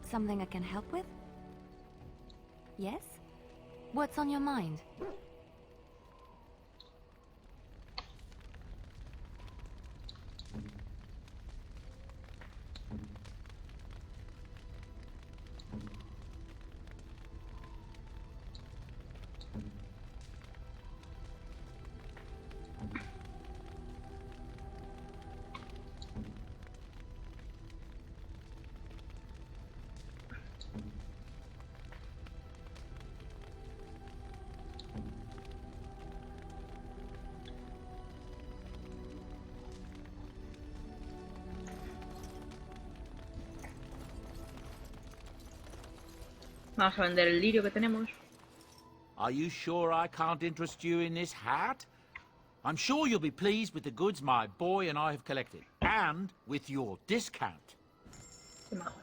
Something I can help with? Yes? What's on your mind? Vamos a vender el lirio que tenemos. Are you sure I can't interest you in this hat? I'm sure you'll be pleased with the goods my boy and I have collected, and with your discount. Qué majo.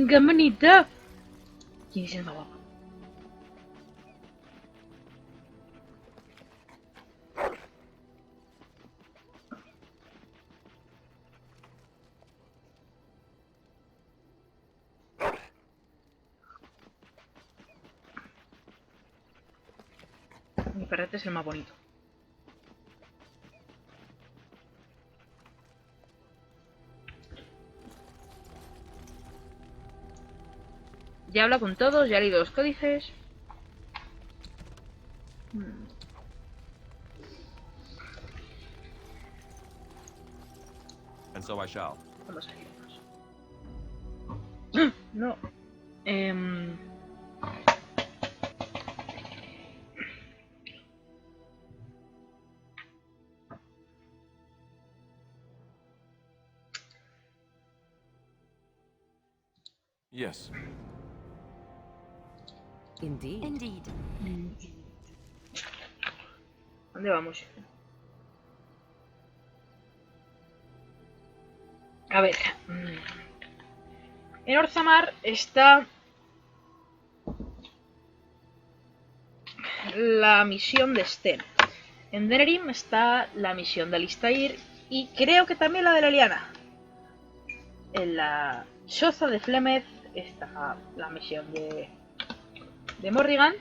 ¡Qué bonita! ¿Quién es el más guapo? Mi perrete es el más bonito. Ya habla con todos, ya ha leído los códices. And so I shall. Vamos a irnos. No. Yes. Indeed. Indeed. ¿Dónde vamos? A ver. En Orzammar está la misión de Este. En Denerim está la misión de Alistair y creo que también la de la Liana. En la choza de Flemeth está la misión de Morrigan.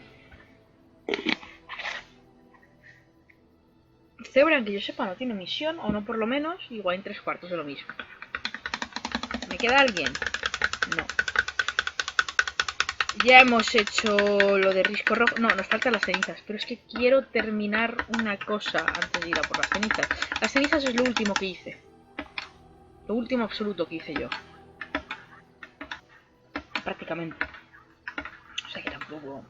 Zebran, que yo sepa, no tiene misión, o no por lo menos, igual en 3/4 de lo mismo. ¿Me queda alguien? No. Ya hemos hecho lo de risco rojo. No, nos faltan las cenizas, pero es que quiero terminar una cosa antes de ir a por las cenizas. Las cenizas es lo último que hice. Lo último absoluto que hice yo. Prácticamente. O sea que tampoco...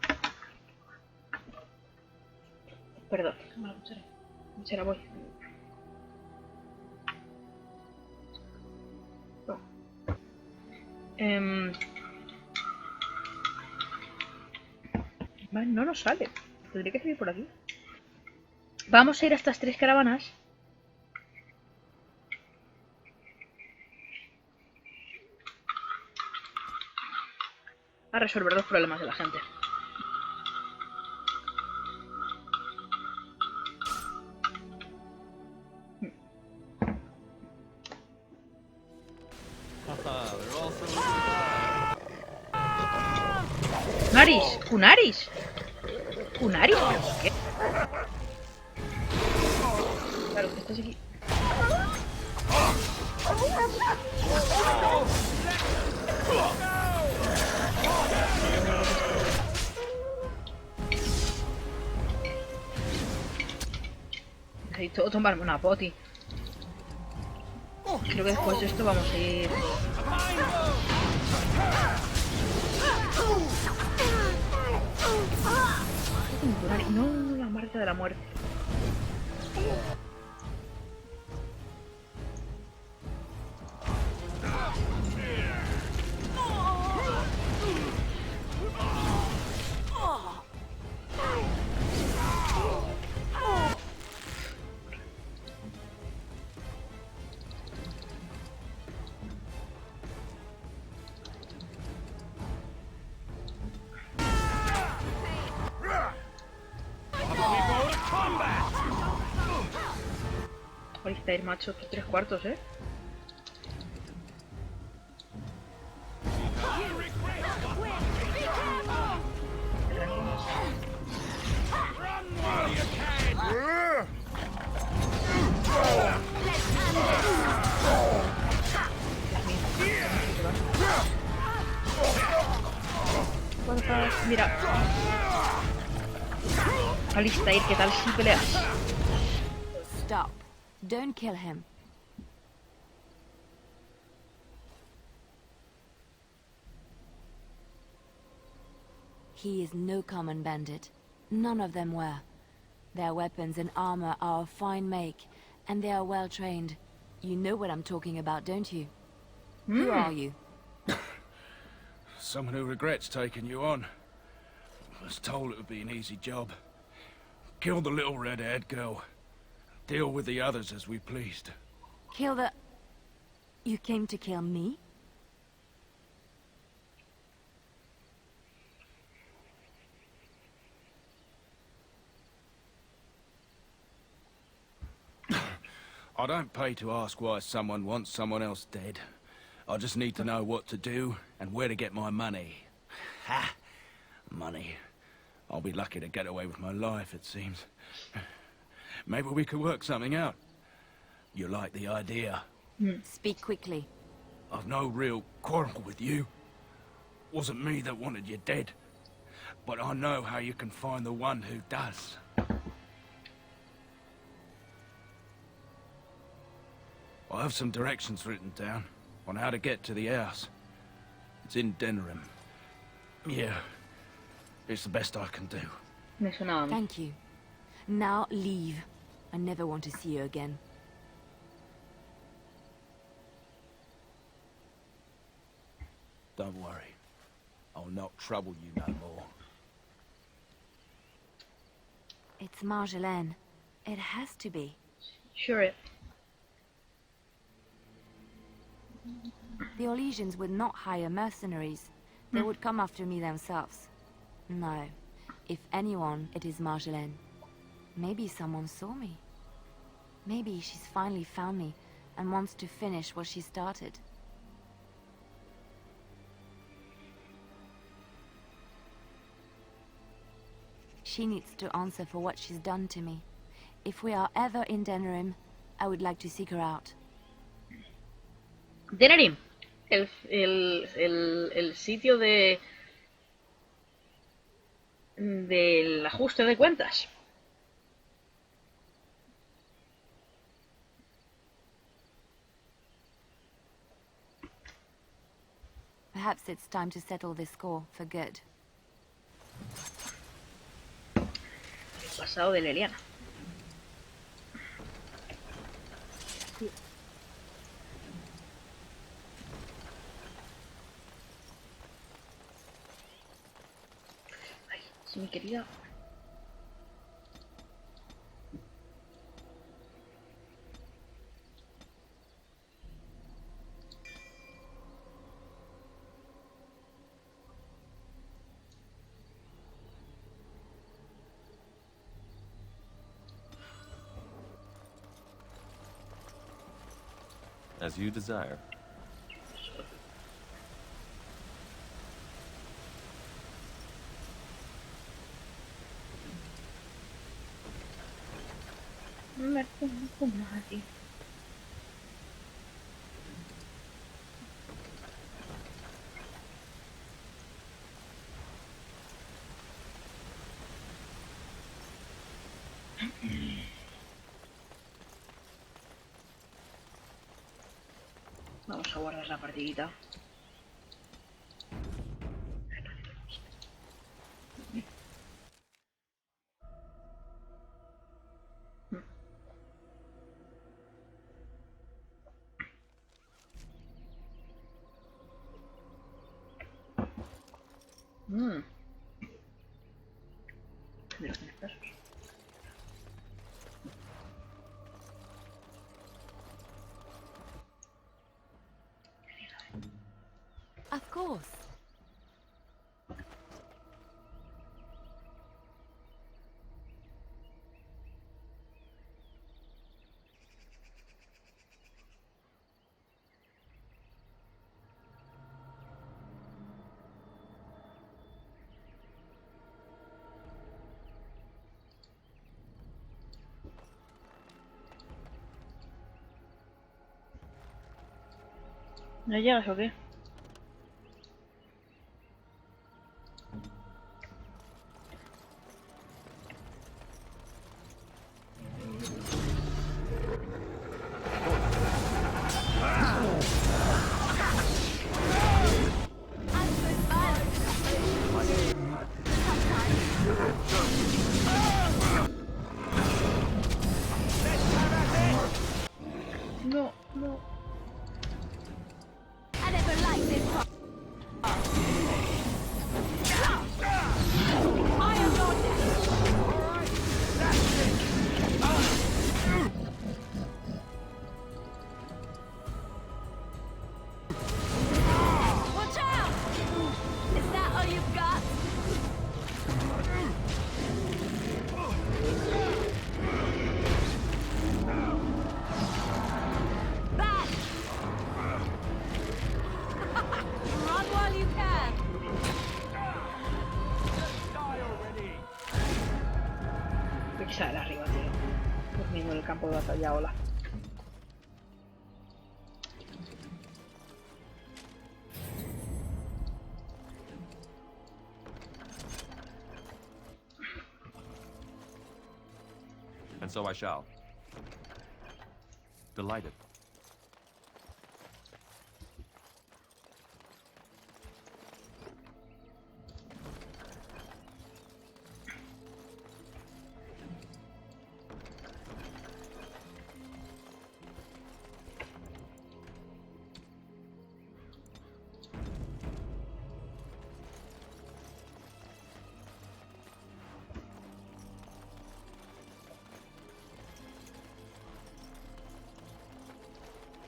Perdón. Muchera voy. No. Vale, no nos sale. Tendría que salir por aquí. Vamos a ir a estas 3 caravanas. A resolver los problemas de la gente. Naris, Kunaris. Kunaris, ¿pero qué? Claro, que estás aquí. Necesito tomarme una poti. Creo que después de esto vamos a ir... No, la marca de la muerte. Alistair, macho, tú 3/4, ¿eh? Mira. Alistair, ¿qué tal si peleas? Stop. Don't kill him. He is no common bandit. None of them were. Their weapons and armor are of fine make, and they are well trained. You know what I'm talking about, don't you? Who are you? Someone who regrets taking you on. Was told it would be an easy job. Kill the little red-haired girl. Deal with the others as we pleased. Kill the... You came to kill me? I don't pay to ask why someone wants someone else dead. I just need to know what to do and where to get my money. Ha! Money. I'll be lucky to get away with my life, it seems. Maybe we could work something out. You like the idea? Speak quickly. I've no real quarrel with you. Wasn't me that wanted you dead. But I know how you can find the one who does. I have some directions written down on how to get to the house. It's in Denerim. Yeah, it's the best I can do. Me sonaba a mí. Thank you. Now leave. I never want to see you again. Don't worry. I'll not trouble you no more. It's Marjolaine. It has to be. Sure. The Orlesians would not hire mercenaries. They would come after me themselves. No. If anyone, it is Marjolaine. Maybe someone saw me. Maybe she's finally found me and wants to finish what she started. She needs to answer for what she's done to me. If we are ever in Denerim, I would like to seek her out. Denerim, el sitio del ajuste de cuentas. Perhaps it's time to settle this score for good. El pasado de Leliana. Ay, sí, mi querida. As you desire. Me pongo nadie. Vamos a guardar la partidita. De los pesos. Of course. ¿No llegas o qué? No, no. I never liked this part. I am your death. Watch out! Is that all you've got? Back! Run while you can. Lexael arriba, tío. Durmiendo en el campo de batalla, hola. And so I shall. Delighted.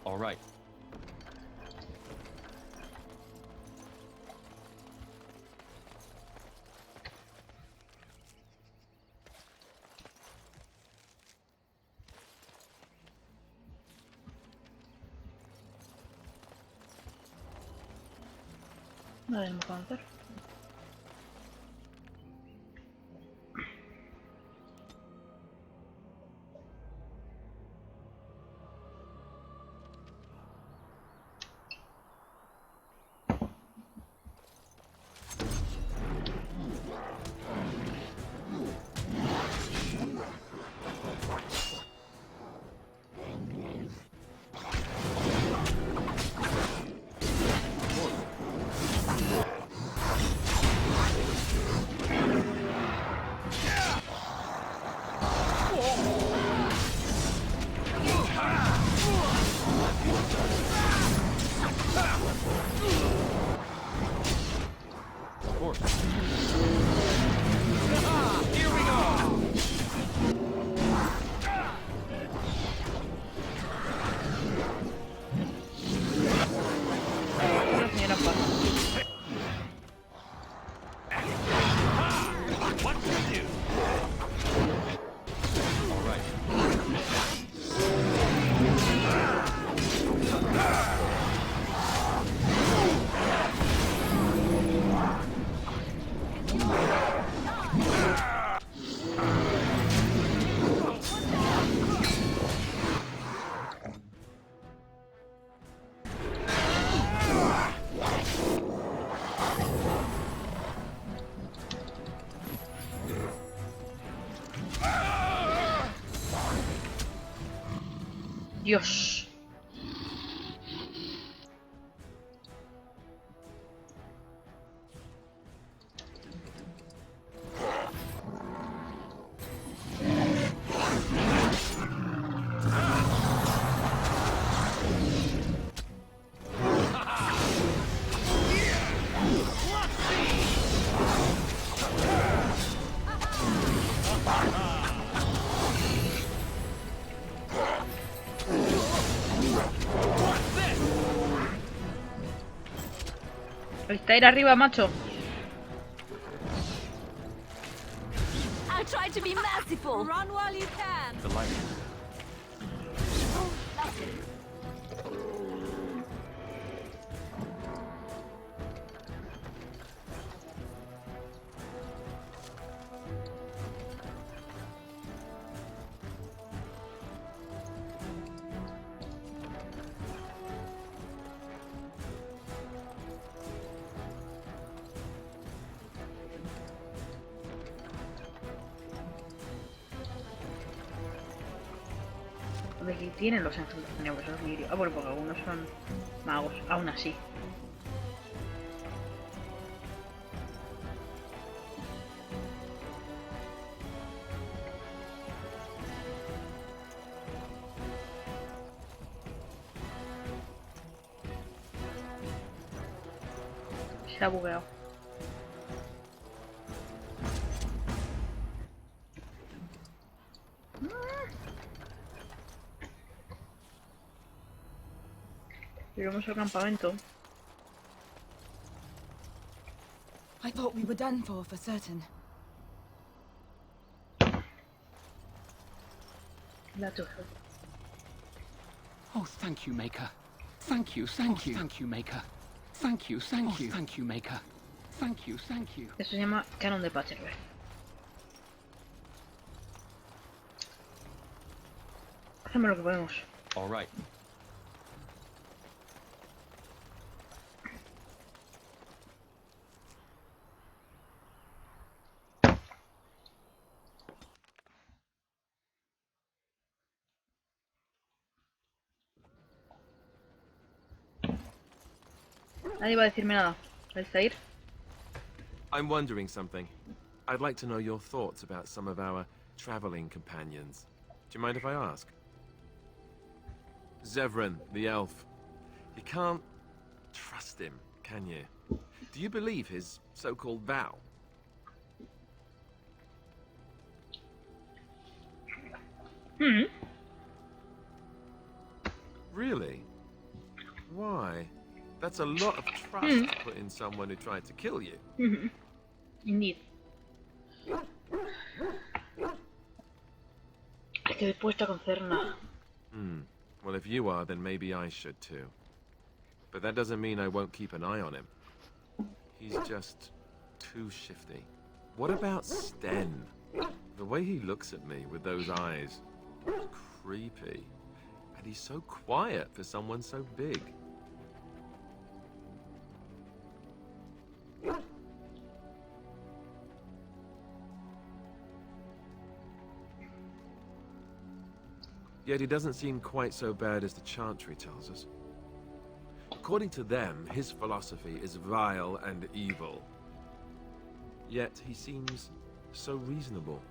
All right. No tenemos que avanzar. Of course. Here we go! Una señora paz. What to do? All right. Dios. Está ir arriba, macho. I'll try to be merciful. Run while you can. Delighted. Oh, lovely. ¿De qué tienen los engendros tenebrosos lirio? Ah, bueno, porque algunos son magos, aún así. Se ha bugueado. Llegamos al campamento. I thought we were done for certain. La torre. Oh, thank you, Maker. Thank you, thank you. Thank you, Maker. Thank you, thank you. Thank you, Maker. Thank you, thank you. Eso se llama canon de Paterberg. Hacemos lo que podemos. All right. Nadie va a decirme nada. Lexael. I'm wondering something. I'd like to know your thoughts about some of our traveling companions. Do you mind if I ask? Zevran, the elf. You can't trust him, can you? Do you believe his so-called vow? Really? Why? That's a lot of trust to put in someone who tried to kill you. Indeed. Estoy dispuesta a conocer nada. Well, if you are, then maybe I should too. But that doesn't mean I won't keep an eye on him. He's just too shifty. What about Sten? The way he looks at me with those eyes. Creepy. And he's so quiet for someone so big. Yet he doesn't seem quite so bad as the Chantry tells us. According to them, his philosophy is vile and evil. Yet he seems so reasonable.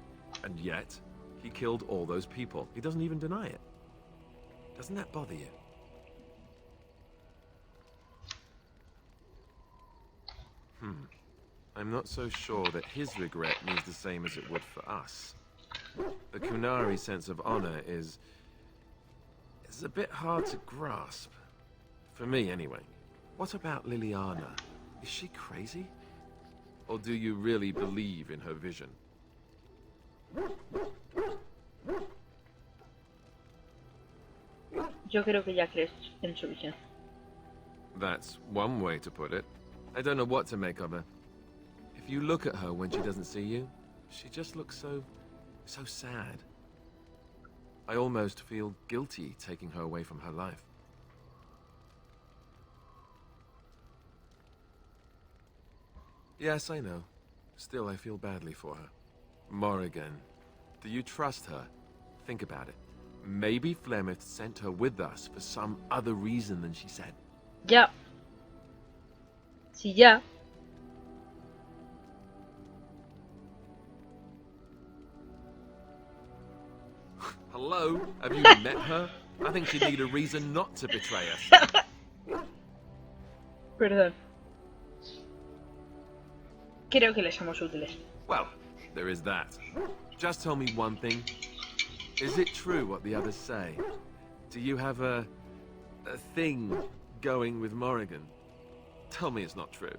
And yet, he killed all those people. He doesn't even deny it. Doesn't that bother you? I'm not so sure that his regret means the same as it would for us. The Kunari sense of honor is a bit hard to grasp. For me, anyway. What about Liliana? Is she crazy? Or do you really believe in her vision? Yo creo que ya crees en su visión. That's one way to put it. I don't know what to make of her. If you look at her when she doesn't see you, she just looks so sad. I almost feel guilty taking her away from her life. Yes, I know. Still, I feel badly for her. Morrigan, do you trust her? Think about it. Maybe Flemeth sent her with us for some other reason than she said. Ya. Sí, ya. Hello? Have you met her? I think she'd need a reason not to betray us. Perdón. Creo que les somos útiles. Well, there is that. Just tell me one thing. Is it true what the others say? Do you have a thing going with Morrigan? Tell me it's not true.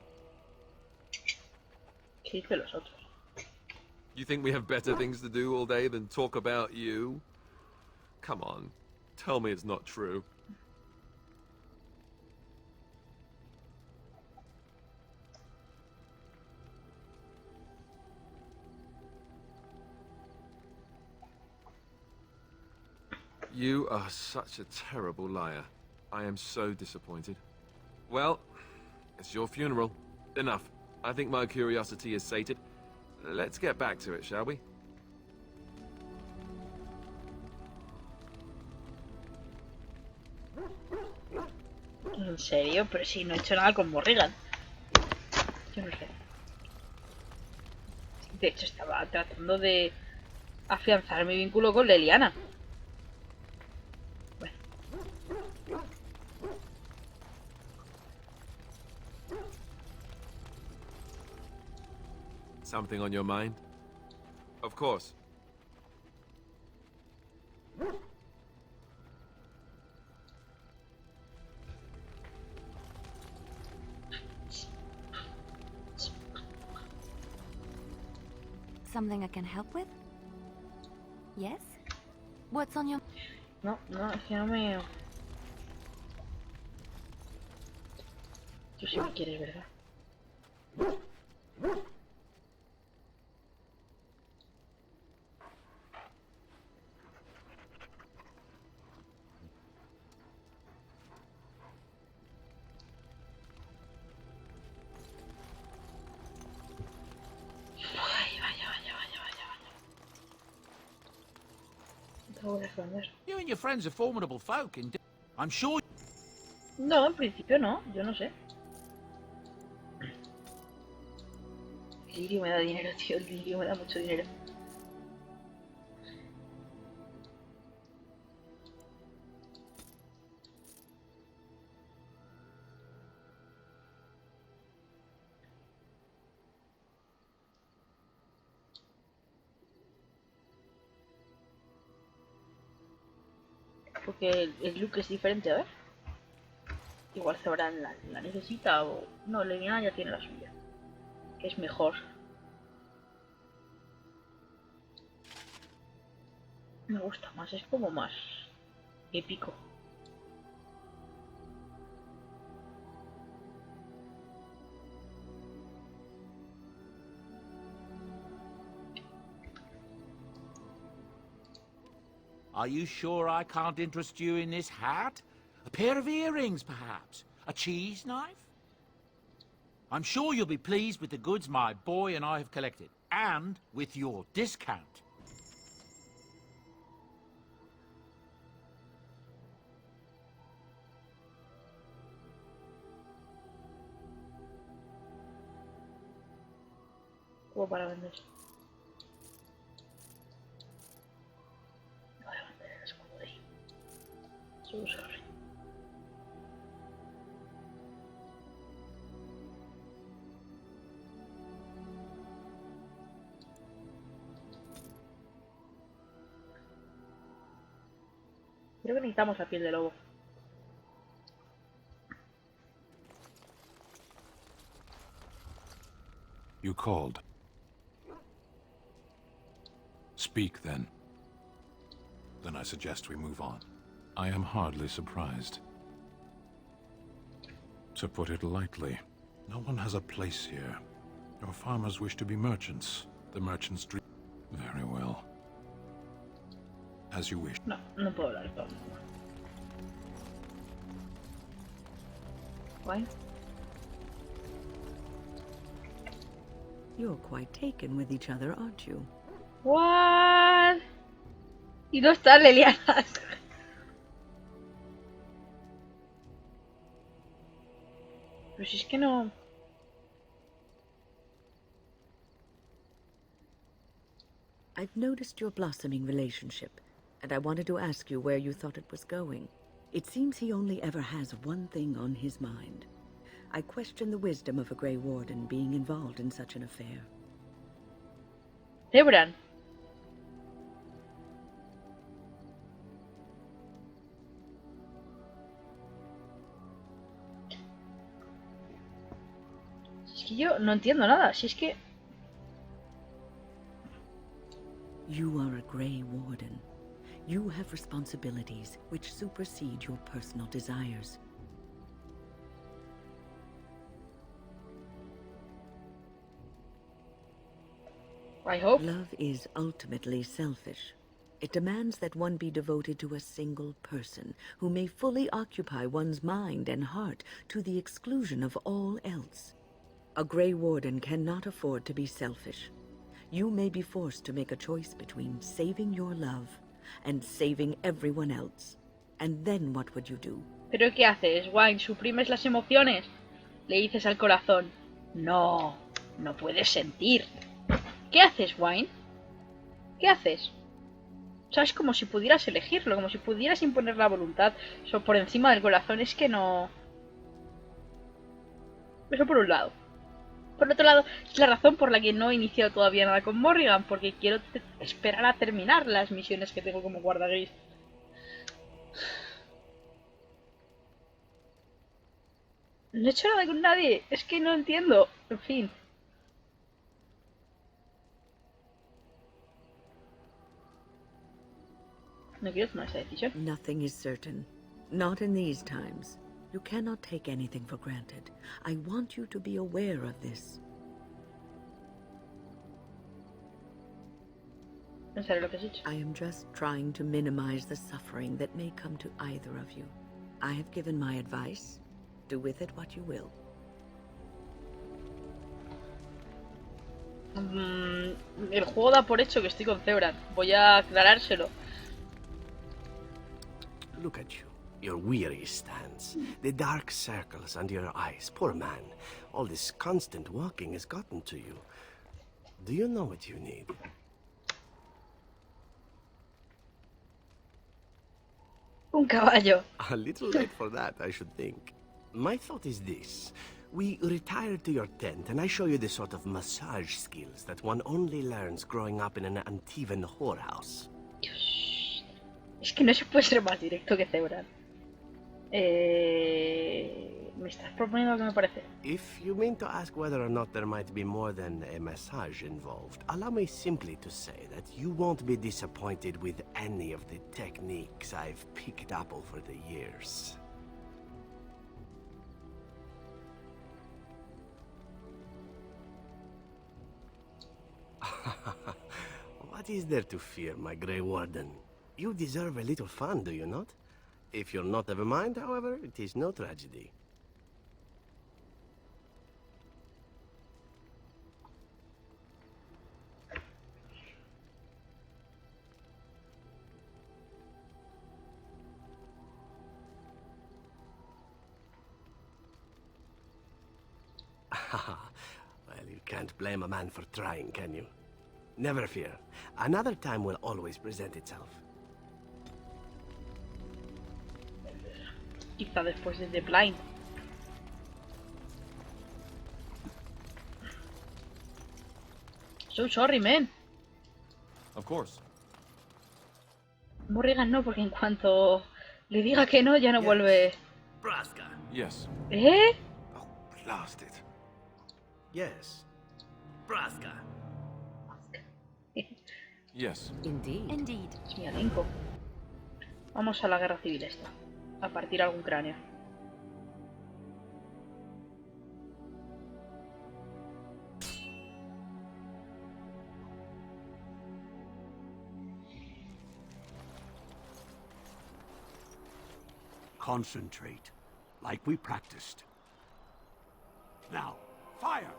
¿Qué dicen los otros? You think we have better things to do all day than talk about you? Come on, tell me it's not true. You are such a terrible liar. I am so disappointed. Well, it's your funeral. Enough. I think my curiosity is sated. Let's get back to it, shall we? ¿En serio? Pero si no he hecho nada con Morrigan. Yo no sé. De hecho, estaba tratando de afianzar mi vínculo con Leliana. Bueno. Something on your mind? Of course. Something I can help with? Yes? What's on your... No, es que no me... Tú sí me quieres, ¿verdad? You and your friends are formidable folk, and I'm sure. No, en principio no, yo no sé. El lirio me da dinero, tío, el lirio me da mucho dinero. Porque el look es diferente, a ver. Igual Zebran la necesita o... No, Leliana ya tiene la suya. Que es mejor. Me gusta más, es como más épico. Are you sure I can't interest you in this hat? A pair of earrings, perhaps? A cheese knife? I'm sure you'll be pleased with the goods my boy and I have collected, and with your discount. Como para vender. No voy a vender el escudo de ahí. Solo se lo rey. Creo que necesitamos la piel de lobo. You called. Speak, then. Then I suggest we move on. I am hardly surprised. To put it lightly, no one has a place here. Your farmers wish to be merchants. The merchants dream. Very well. As you wish. No, no puedo hablar todo. Bueno. You're quite taken with each other, aren't you? What? Y no está Leliana. Pero si es que no... I've noticed your blossoming relationship, and I wanted to ask you where you thought it was going. It seems he only ever has one thing on his mind. I question the wisdom of a Grey Warden being involved in such an affair. Zebran. Es que yo no entiendo nada, si es que... You are a Grey Warden. You have responsibilities which supersede your personal desires. I hope. Love is ultimately selfish. It demands that one be devoted to a single person who may fully occupy one's mind and heart to the exclusion of all else. A Grey Warden cannot afford to be selfish. You may be forced to make a choice between saving your love and saving everyone else. And then what would you do? ¿Pero qué haces, Wine? ¿Suprimes las emociones? Le dices al corazón. No, no puedes sentir. ¿Qué haces, Wine? ¿Qué haces? O sea, es como si pudieras elegirlo, como si pudieras imponer la voluntad por encima del corazón. Es que no... Eso por un lado. Por otro lado, es la razón por la que no he iniciado todavía nada con Morrigan, porque quiero esperar a terminar las misiones que tengo como guarda gris. No he hecho nada con nadie, es que no entiendo. En fin. No quiero tomar esa decisión. Nothing is certain. Not in these times. You cannot take anything for granted. I want you to be aware of this. No sé lo que has dicho. I am just trying to minimize the suffering that may come to either of you. I have given my advice. Do with it what you will. El juego da por hecho que estoy con Zebran. Voy a aclarárselo. Look at you. Your weary stance. The dark circles under your eyes. Poor man. All this constant walking has gotten to you. Do you know what you need? Un caballo. A little late for that, I should think. My thought is this. We retire to your tent and I show you the sort of massage skills that one only learns growing up in an Antivan whorehouse. Dios. Es que no se puede ser más directo que Zebran. Me estás proponiendo que me parece. If you mean to ask whether or not there might be more than a massage involved, allow me simply to say that you won't be disappointed with any of the techniques I've picked up over the years. What is there to fear, my Grey Warden? You deserve a little fun, do you not? If you're not of a mind, however, it is no tragedy. Well, you can't blame a man for trying, can you? Never fear. Another time will always present itself. Quizá después de The Blind. So sorry, man. Of course. Morrigan no, porque en cuanto le diga que no, ya no vuelve. Braska. Yes. ¿Eh? Oh, blast it. Yes. Braska. Yes. Indeed. Indeed. Es mi alinco. Vamos a la guerra civil esta. A partir algún cráneo. Concentrate, like we practiced. Now, fire!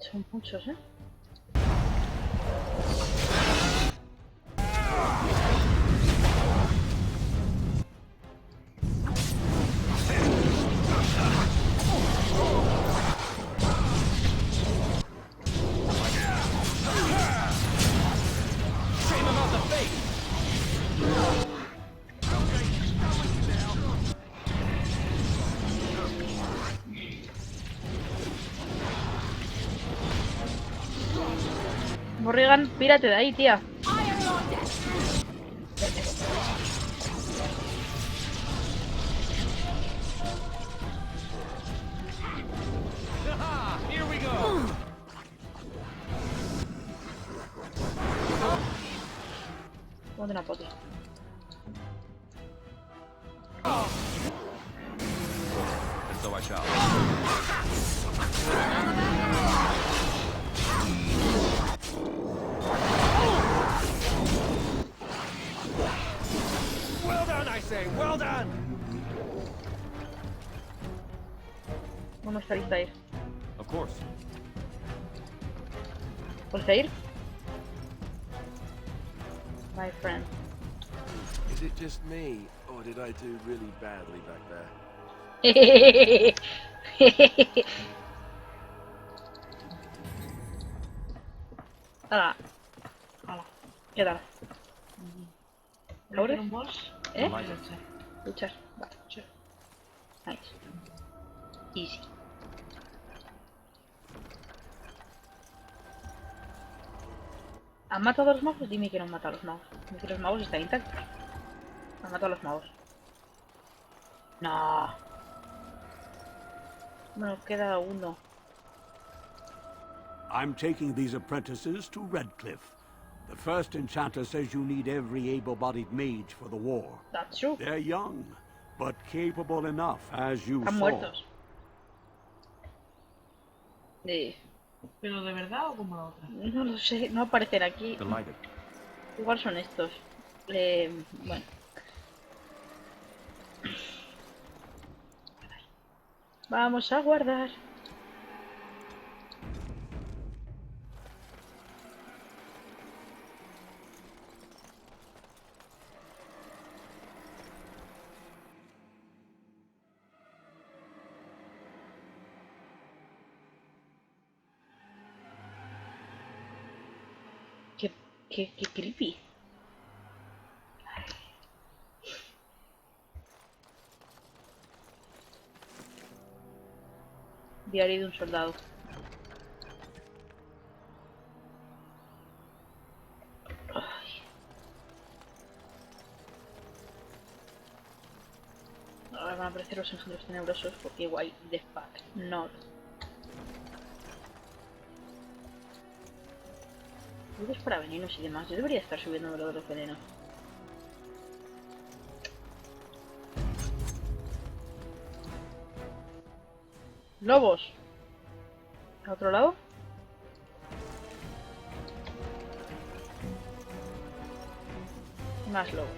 Son muchos, ¿eh? Morrigan, pírate de ahí, tía. Ponte una poti. And so I shall. Well done, I say. Well done. ¿Cómo está lista ir? Of course. ¿Puedes ir? My friend. Is it just me, or did I do really badly back there? Hala. Hala. ¿Qué tal? ¿Ahora? un boss? ¿Eh? Vale. Luchar. Vale. Nice. Easy. ¿Han matado a los magos? Dime que no han matado a los magos. Dime que los magos están intactos. Han matado a los magos. No. Bueno, queda uno. I'm taking these apprentices to Redcliffe. The first enchanter says you need every able-bodied mage for the war. That's true. They're young, but capable enough, as you Están saw. muertos. ¿Pero de verdad o como la otra? No lo sé, no aparecen aquí. Delighted. Igual son estos. Bueno. Vamos a guardar. Qué creepy. Diario de un soldado. Ay. Ahora van a aparecer los engendros tenebrosos porque igual the fuck not. Es para venenos y demás. Yo debería estar subiendo lo de los venenos. Lobos. ¿A otro lado? Más lobos.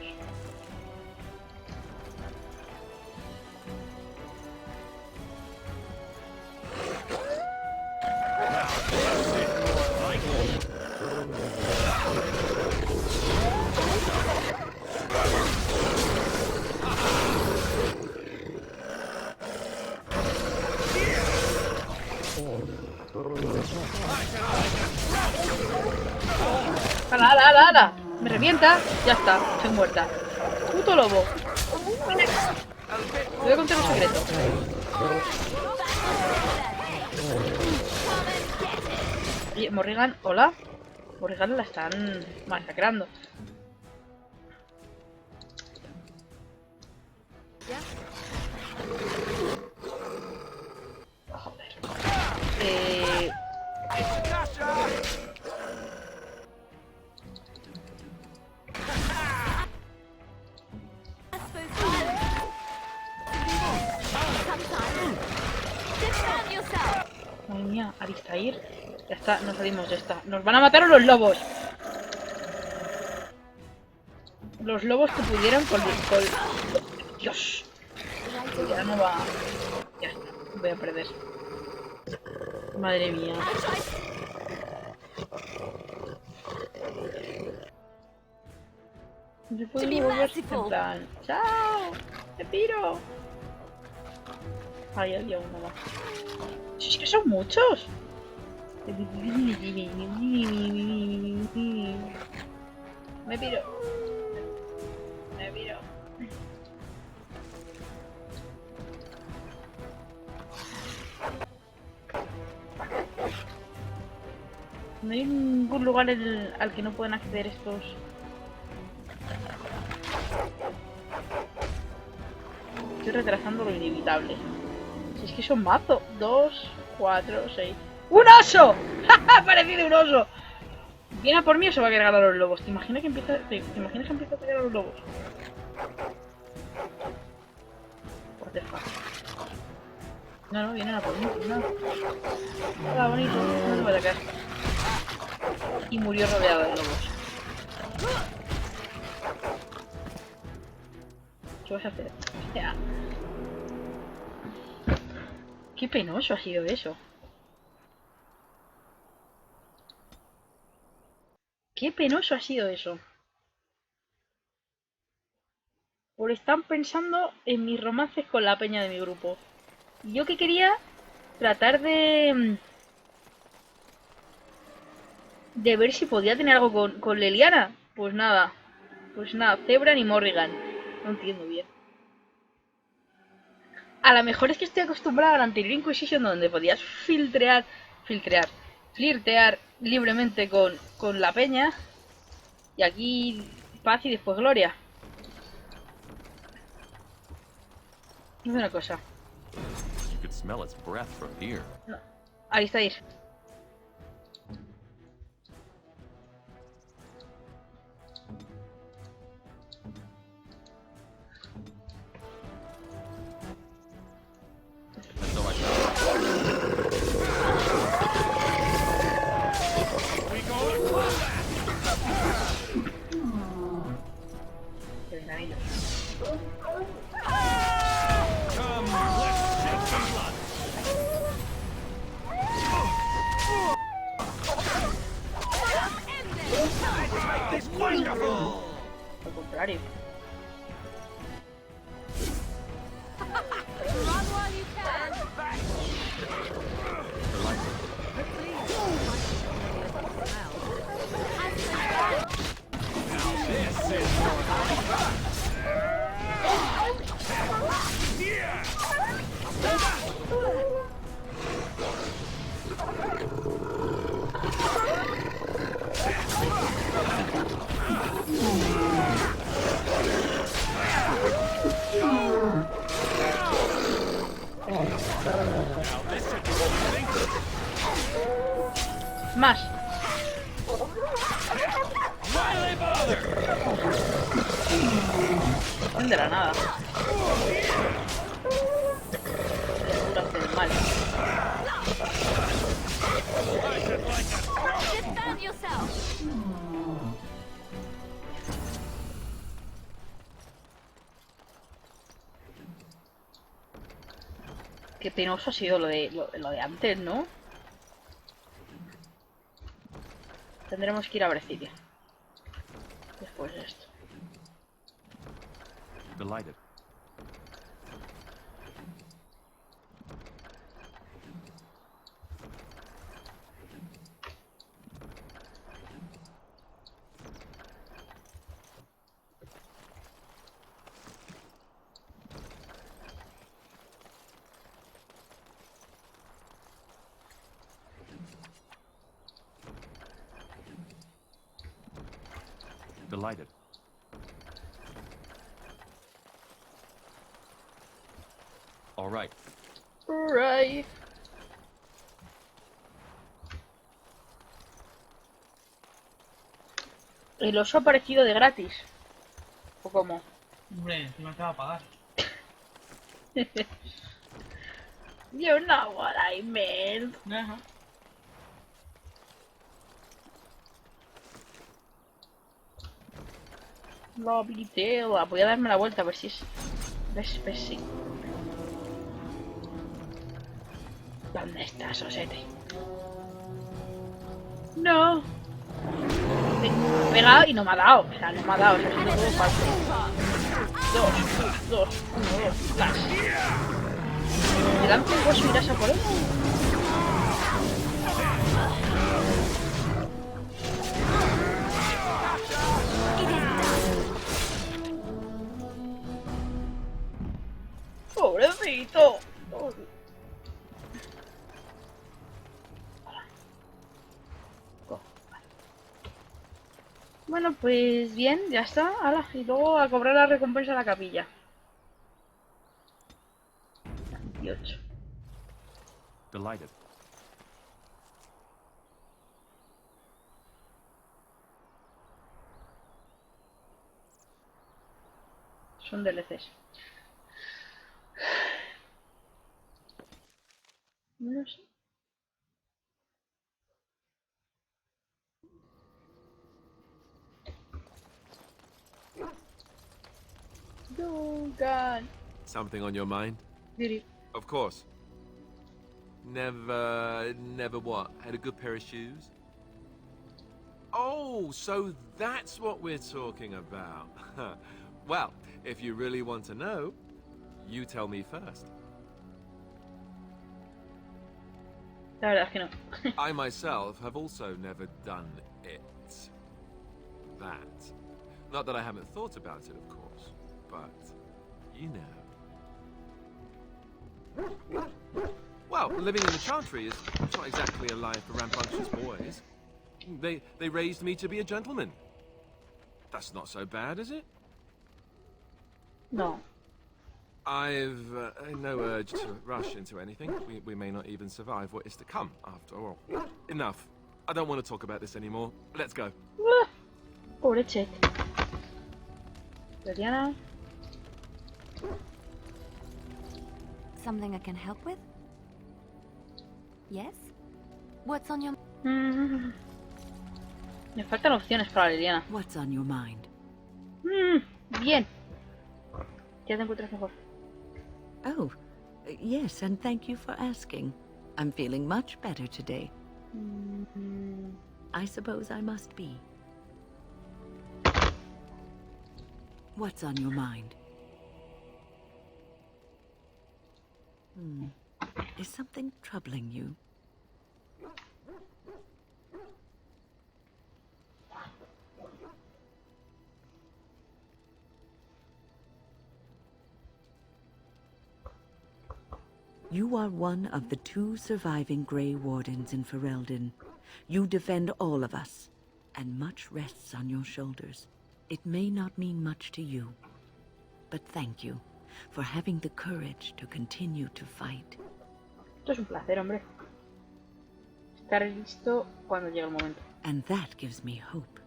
¡Hala, hala, hala, hala! Me revienta. Ya está, estoy muerta. ¡Puto lobo! Te voy a contar un secreto. Oye, Morrigan, hola. Morrigan la están masacrando. Joder. Madre mía, Alistair. Ya está, nos salimos, ya está. Nos van a matar a los lobos. Los lobos que pudieran con... Dios. Ya no va... Ya está, voy a perder. Madre mía. No se puede ni volver en plan... ¡Chao! ¡Te piro! Ahí había uno más. ¡Es que son muchos! Me piro. Me piro. No hay ningún lugar al que no puedan acceder estos. Estoy retrasando lo inevitable. Si es que son mazo. 2, 4, 6. ¡Un oso! ¡Ja! ¡Ha parecido un oso! ¿Viene a por mí o se va a cargar a los lobos? ¿Te imaginas que empieza a pegar a los lobos? What the fuck. No, vienen a por mí. No. Hola, bonito. No me voy a atacar. Y murió rodeado de lobos. ¿Qué vas a hacer? Ya. Qué penoso ha sido eso. Qué penoso ha sido eso. Por estar pensando en mis romances con la peña de mi grupo. Y yo que quería tratar de ver si podía tener algo con Leliana. Pues nada, Zebra ni Morrigan. No entiendo bien. A lo mejor es que estoy acostumbrada a la anterior Inquisition donde podías flirtear libremente con la peña. Y aquí paz y después gloria. Dime una cosa. You could smell its breath from here. No. Ahí está ir. And so I shall. Al contrario. Más. De la nada. Mal. Qué penoso ha sido lo de antes, ¿no? Tendremos que ir a Brecilia. Después de esto. Delighted. Delighted. All right. Right. ¿El oso ha aparecido de gratis? ¿O cómo? Hombre, me acaba de pagar. You know what I meant. Ajá. Lovely tela. Voy a darme la vuelta a ver si es... ¿Ves? Sí. ¿Dónde estás, osete? No. Me ha pegado y no me ha dado. O sea, no me ha dado. O sea, es todo falso. 2, 1, 2, flash. ¿Me lanzo un hueso y irás a por él? ¡Pobrecito! Bueno, pues bien, ya está. ¡Hala! Y luego a cobrar la recompensa a la capilla. 28. Delighted. Son DLCs. No sé. Oh, God. Something on your mind? Did Of course. Never what? Had a good pair of shoes? Oh, so that's what we're talking about. Well, if you really want to know, you tell me first. La verdad es que no. I myself have also never done it. That. Not that I haven't thought about it, of course, but you know. Well, living in the Chantry is not exactly a life for rambunctious boys. They raised me to be a gentleman. That's not so bad, is it? No. I've no urge to rush into anything. We may not even survive what is to come, after all. Enough. I don't want to talk about this anymore. Let's go. Pobre Chet. Diana. Something I can help with? Yes? What's on your... Me faltan opciones para Liliana. What's on your mind? Bien. Ya te encuentras mejor. Oh, yes, and thank you for asking. I'm feeling much better today. I suppose I must be. What's on your mind? Is something troubling you? You are one of the 2 surviving Grey Wardens in Ferelden. You defend all of us, and much rests on your shoulders. It may not mean much to you, but thank you for having the courage to continue to fight. Esto es un placer, hombre. Estar listo cuando llegue el momento. And that gives me hope.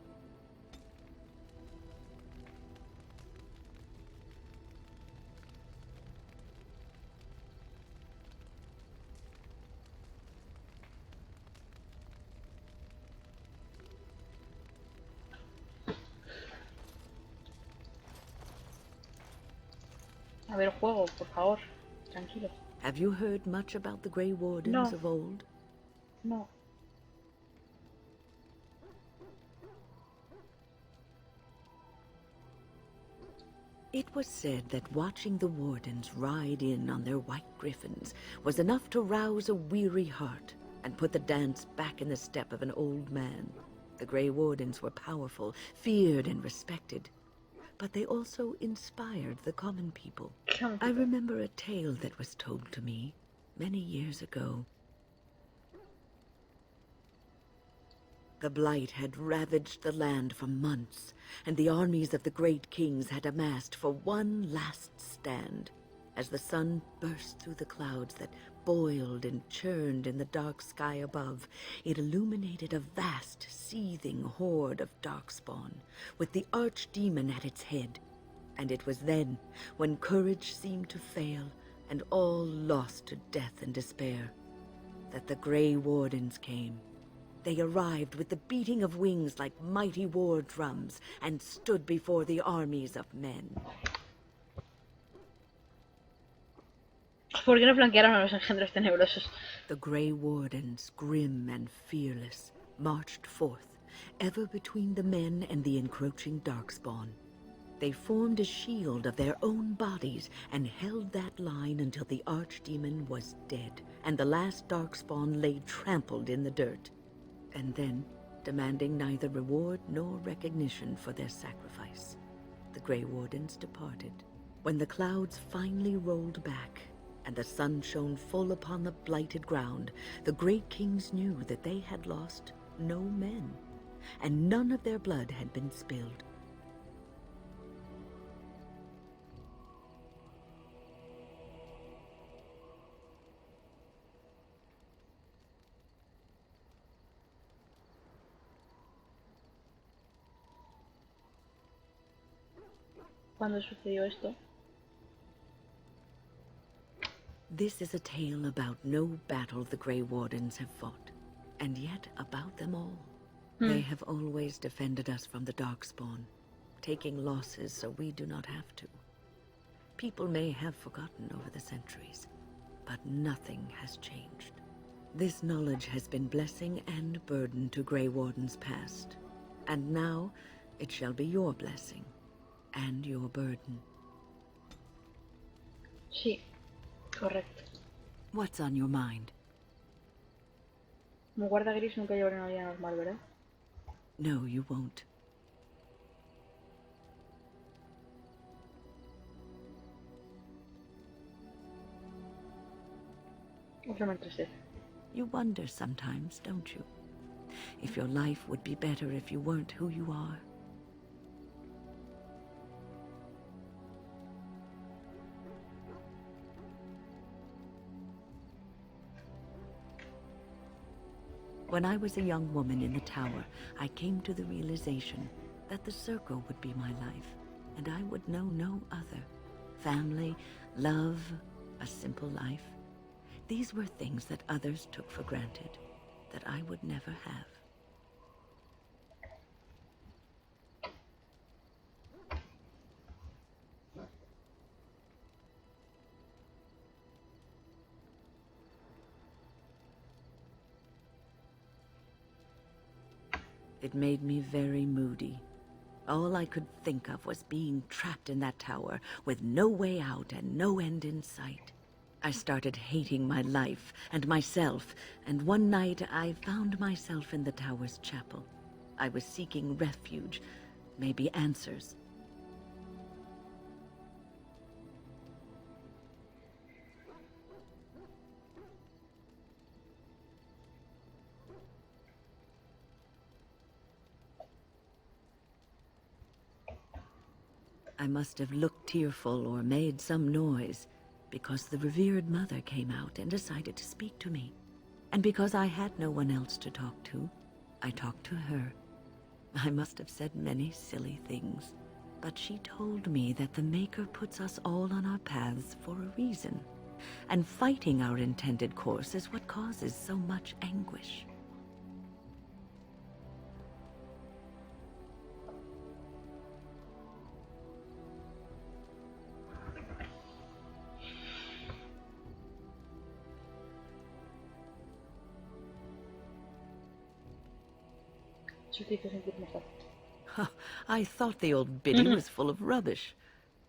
A ver, juego, por favor. Tranquilo. Have you heard much about the Grey Wardens No. of old? No. It was said that watching the Wardens ride in on their white griffins was enough to rouse a weary heart and put the dance back in the step of an old man. The Grey Wardens were powerful, feared and respected, but they also inspired the common people. I remember a tale that was told to me many years ago. The Blight had ravaged the land for months, and the armies of the great kings had amassed for one last stand. As the sun burst through the clouds that boiled and churned in the dark sky above, it illuminated a vast, seething horde of darkspawn, with the archdemon at its head. And it was then, when courage seemed to fail, and all lost to death and despair, that the Grey Wardens came. They arrived with the beating of wings like mighty war drums, and stood before the armies of men. ¿Por qué no flanquearon a los engendros tenebrosos? The Grey Wardens, grim and fearless, marched forth, ever between the men and the encroaching darkspawn. They formed a shield of their own bodies and held that line until the archdemon was dead, and the last darkspawn lay trampled in the dirt. And then, demanding neither reward nor recognition for their sacrifice, the Grey Wardens departed. When the clouds finally rolled back, and the sun shone full upon the blighted ground, the great kings knew that they had lost no men, and none of their blood had been spilled. ¿Cuándo sucedió esto? This is a tale about no battle the Grey Wardens have fought, and yet about them all. They have always defended us from the Darkspawn, taking losses so we do not have to. People may have forgotten over the centuries, but nothing has changed. This knowledge has been blessing and burden to Grey Wardens past, And now, it shall be your blessing and your burden. Sí, correcto. What's on your mind? Como guarda gris nunca llevaré una vida normal, ¿verdad? No, you won't. Eso me entristece. You wonder sometimes, don't you? If your life would be better if you weren't who you are. When I was a young woman in the tower, I came to the realization that the circle would be my life, and I would know no other. Family, love, a simple life. These were things that others took for granted, that I would never have. It made me very moody. All I could think of was being trapped in that tower with no way out and no end in sight. I started hating my life and myself, and one night I found myself in the tower's chapel. I was seeking refuge, maybe answers. I must have looked tearful or made some noise, because the revered mother came out and decided to speak to me. And because I had no one else to talk to, I talked to her. I must have said many silly things, but she told me that the Maker puts us all on our paths for a reason, and fighting our intended course is what causes so much anguish. I thought the old biddy was full of rubbish.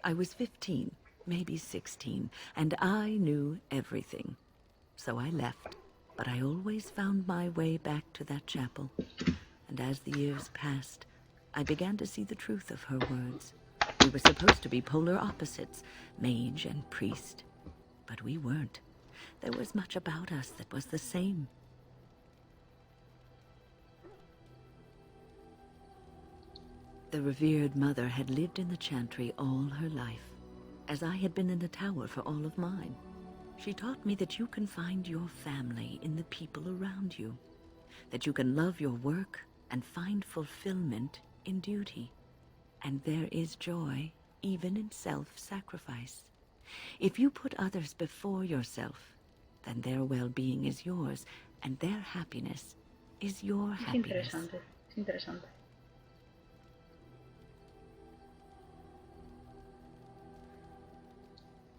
I was 15, maybe 16, and I knew everything. So I left, but I always found my way back to that chapel. And as the years passed, I began to see the truth of her words. We were supposed to be polar opposites, mage and priest. But we weren't. There was much about us that was the same. The revered mother had lived in the chantry all her life, as I had been in the tower for all of mine. She taught me that you can find your family in the people around you, that you can love your work and find fulfillment in duty, and there is joy even in self-sacrifice. If you put others before yourself, then their well-being is yours, and their happiness is your happiness. Es interesante.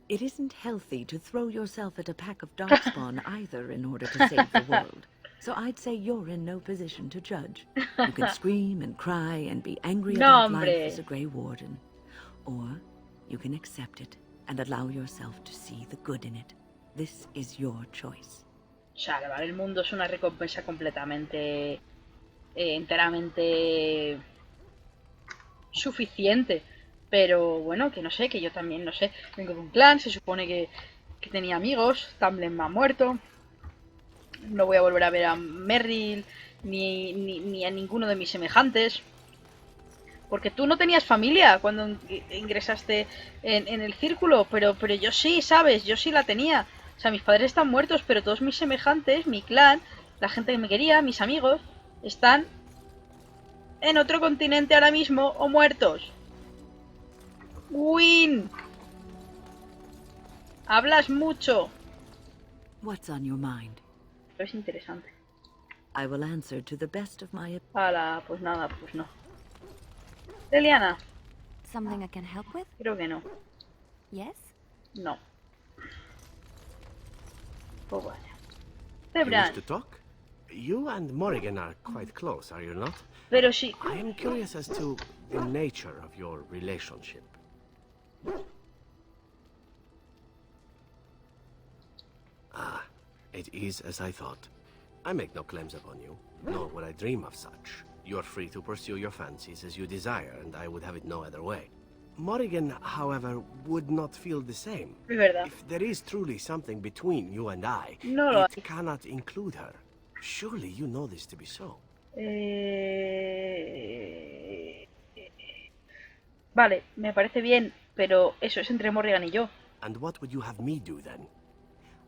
It isn't healthy to throw yourself at a pack of darkspawn either in order to save the world. So I'd say you're in no position to judge. You can scream and cry and be angry about life as a Grey Warden. Or you can accept it and allow yourself to see the good in it. This is your choice. Salvar el mundo es una recompensa completamente, enteramente suficiente. Pero bueno, que no sé, que yo también, no sé, vengo de un clan, se supone que tenía amigos, Tamblin me ha muerto, no voy a volver a ver a Merrill ni a ninguno de mis semejantes, porque tú no tenías familia cuando ingresaste en el círculo, pero yo sí, ¿sabes? Yo sí la tenía. O sea, mis padres están muertos, pero todos mis semejantes, mi clan, la gente que me quería, mis amigos, están en otro continente ahora mismo o muertos. Win. Hablas mucho. What's on your mind? Es interesante. I will answer to the best of my Hala, pues nada, pues no. Eliana. Something I can help with? Creo que no. Yes? No. Pues vaya. You wish to talk? You and Morrigan are quite close, are you not? Pero sí. I am curious as to the nature of your relationship. Ah, it is as I thought. I make no claims upon you, nor would I dream of such. You are free to pursue your fancies as you desire, and I would have it no other way. Morrigan, however, would not feel the same. Es verdad. If there is truly something between you and I, No lo it cannot include her. Surely you know this to be so. Vale, me parece bien, pero eso es entre Morrigan y yo. And what would you have me do then?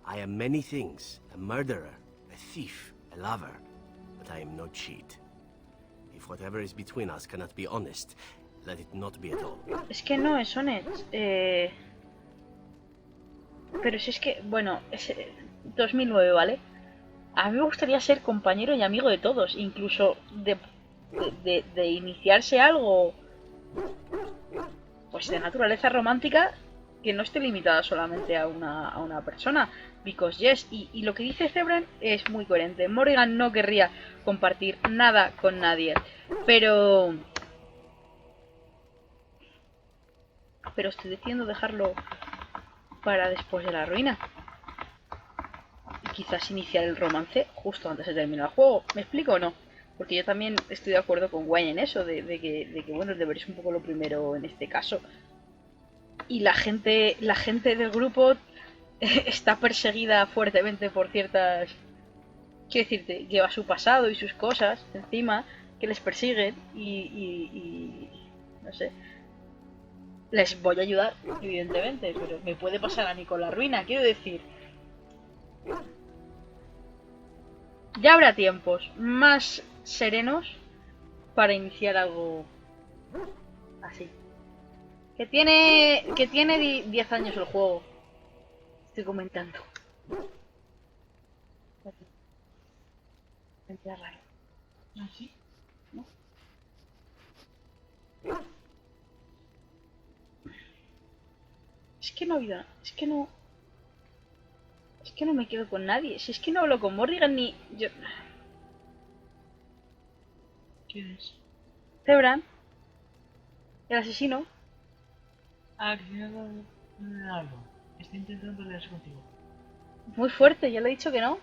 I am many things. A murderer, a thief, a lover. But I am no cheat. If whatever is between us cannot be honest, let it not be at all. Es que no es honest. Pero si es que, bueno, es 2009, ¿vale? A mí me gustaría ser compañero y amigo de todos, incluso de iniciarse algo pues de naturaleza romántica que no esté limitada solamente a una persona. Because yes, y lo que dice Zebran es muy coherente. Morrigan no querría compartir nada con nadie, pero estoy decidiendo dejarlo para después de la ruina. Y quizás iniciar el romance justo antes de terminar el juego. ¿Me explico o no? Porque yo también estoy de acuerdo con Wayne en eso, de que bueno, el deber es un poco lo primero en este caso. Y la gente del grupo está perseguida fuertemente por ciertas... Quiero decirte, lleva su pasado y sus cosas encima que les persiguen y no sé. Les voy a ayudar, evidentemente, pero me puede pasar a mí con la ruina, quiero decir. Ya habrá tiempos más serenos para iniciar algo así. Que tiene 10 años el juego. Estoy comentando. Entra raro. ¿Ah, sí? ¿No? Es que no ha habido... Es que no me quedo con nadie. Si es que no hablo con Morrigan ni... Yo... ¿Quién es? Zebran. El asesino. Ah, que tiene algo. Estoy intentando pelearse contigo. Muy fuerte, ya le he dicho que no.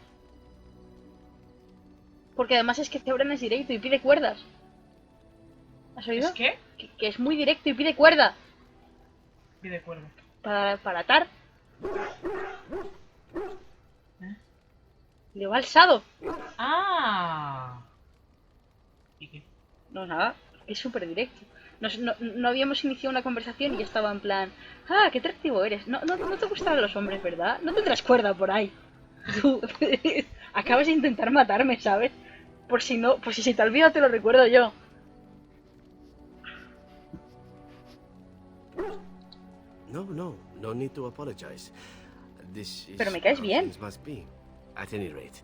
Porque además es que Zebran es directo y pide cuerdas. ¿Has oído? ¿Es qué? Que es muy directo y pide cuerda. Pide cuerda. Para atar. ¿Eh? Le va alzado. ¡Ah! ¿Y qué? No, nada. Es súper directo. No habíamos iniciado una conversación y ya estaba en plan... Ah, qué atractivo eres. No te gustan los hombres, ¿verdad? No tendrás cuerda por ahí. Tú acabas de intentar matarme, ¿sabes? Por si se te olvida te lo recuerdo yo. No need to apologize. This is Pero me caes how bien. things must be. At any rate,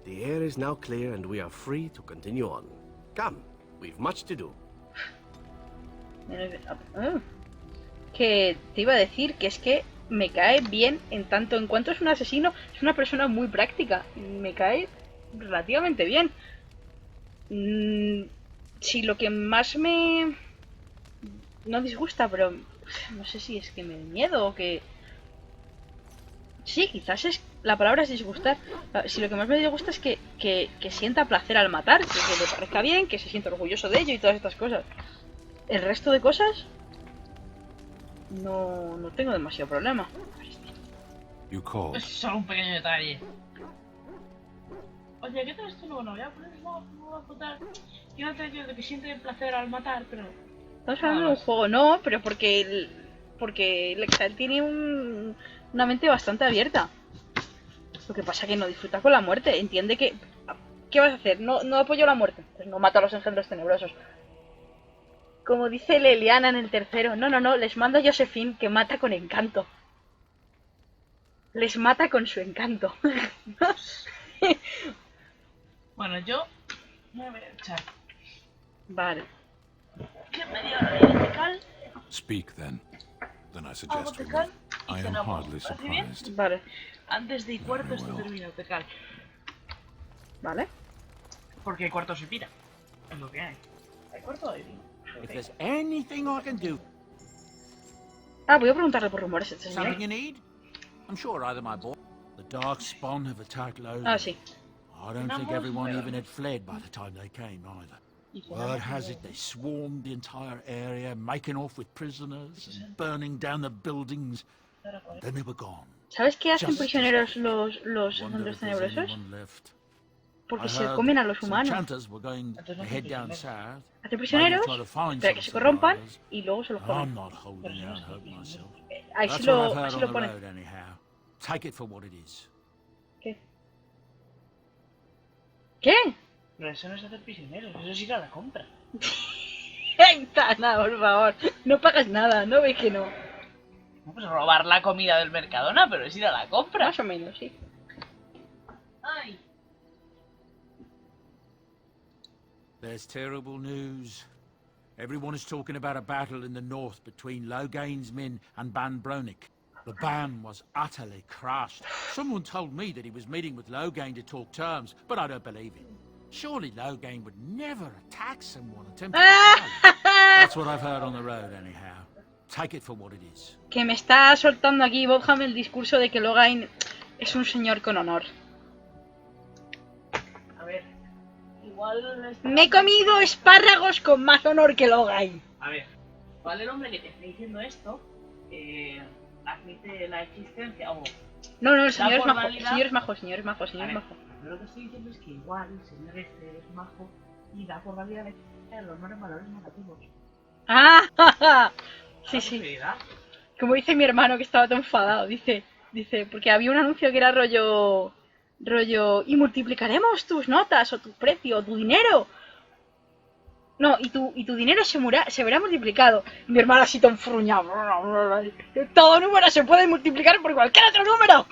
the air is now clear and we are free to continue on. Come, we've much to do. Que te iba a decir que es que me cae bien en tanto en cuanto es un asesino, es una persona muy práctica. Me cae relativamente bien. Si lo que más me... no disgusta, pero no sé si es que me da miedo o que... Sí, quizás es... La palabra es disgustar. Si lo que más me disgusta es que sienta placer al matar, que le parezca bien, que se sienta orgulloso de ello y todas estas cosas. El resto de cosas... No tengo demasiado problema. Es solo un pequeño detalle. Oye, ¿qué tal esto? No voy a poner no a contar. Yo no te digo de que siente placer al matar, pero... Estamos hablando de un juego, no, pero porque Lexael tiene una mente bastante abierta. Lo que pasa es que no disfruta con la muerte. Entiende que... ¿Qué vas a hacer? No apoyo la muerte. Pues no mata a los engendros tenebrosos. Como dice Leliana en el tercero. No, les mando a Josephine que mata con encanto. Les mata con su encanto. Bueno, yo me voy a echar. Vale. ¿Qué media hora de vertical? Speak then. Then I Algo suggest we tecal move. y I am cenamos. hardly ¿Parece bien? surprised. Vale. Antes de y cuarto esto well. termina, tecal. Vale. Porque el cuarto se tira. Es lo que hay. Hay cuarto de vino. If there's anything I can do, Ah, voy a preguntarle por rumores. ¿Este something señor? you need, I'm sure either my boy, the darkspawn have attacked Logan. Ah, sí. I don't think everyone even had fled by the time they came either. Word has it they swarmed the entire area, making off with prisoners and burning down the buildings. And then they were gone. ¿Sabes qué hacen Just prisioneros los Wonder agentes if there's tenebrosos? anyone left. Porque I se heard comen a los some humanos. chanters were going to head down south. Hacen prisioneros, Maybe try to find espera que some se corrompan survivors. y luego se los I'm comen. not holding out hope myself. Ahí That's sí what I've lo, heard así on lo the ponen. road anyhow. Take it for what it is. ¿Qué? Pero eso no es hacer prisioneros, eso es ir a la compra. Tana, por favor. No pagas nada, ¿no ves que no? No, pues robar la comida del Mercadona, pero es ir a la compra. Más o menos, sí. Ay. There's terrible news. Everyone is talking about a battle in the north between Logain's men and Ban Bronik. The ban was utterly crushed. Someone told me that he was meeting with Logain to talk terms, but I don't believe it. Surely Logain would never attack someone attempting to fight. That's what I've heard on the road anyhow. Take it for what it is. Que me está soltando aquí Bobham el discurso de que Logain es un señor con honor. A ver. Igual... Me he comido espárragos con más honor que Logain. A ver. Igual el hombre que te está diciendo esto... admite la existencia o... No, el señor es por majo. válida- El señor es majo, señor es majo, señor A es ver, majo. yo lo que estoy diciendo es que igual el señor este es majo y da por válida la existencia de los nuevos valores negativos. ¡Ah! Sí, ¿La sí. posibilidad? Como dice mi hermano que estaba tan enfadado, dice, porque había un anuncio que era rollo, y multiplicaremos tus notas, o tu precio, o tu dinero. No, y tu dinero se verá multiplicado. Y mi hermano así tan fruñado. Todo número se puede multiplicar por cualquier otro número.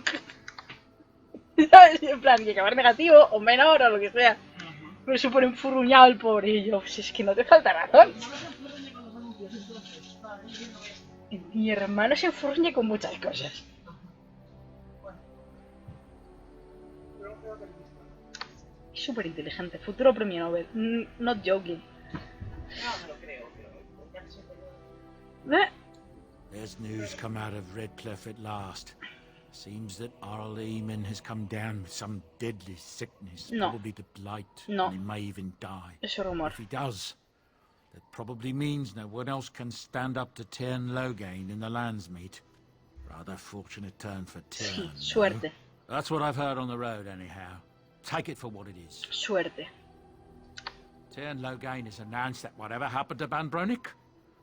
¿Sabes? En plan, y acabar negativo, o menor, o lo que sea. Pero súper enfurruñado el pobre. Y yo, pues es que no te falta razón. Mi hermano se enfurruña con muchas cosas. Es súper inteligente, futuro premio Nobel. Not joking. No, me lo creo, pero... There's news come out of Redcliffe at last. Seems that Arl Eamon has come down with some deadly sickness, No. probably the blight, No. and he may even die. Es rumor. If he does, that probably means no one else can stand up to Tyrn Logain in the Landsmeet. Rather fortunate turn for Tyrn. Sí, suerte. That's what I've heard on the road, anyhow. Take it for what it is. Suerte. Tyrn Logain has announced that whatever happened to Ban Bronik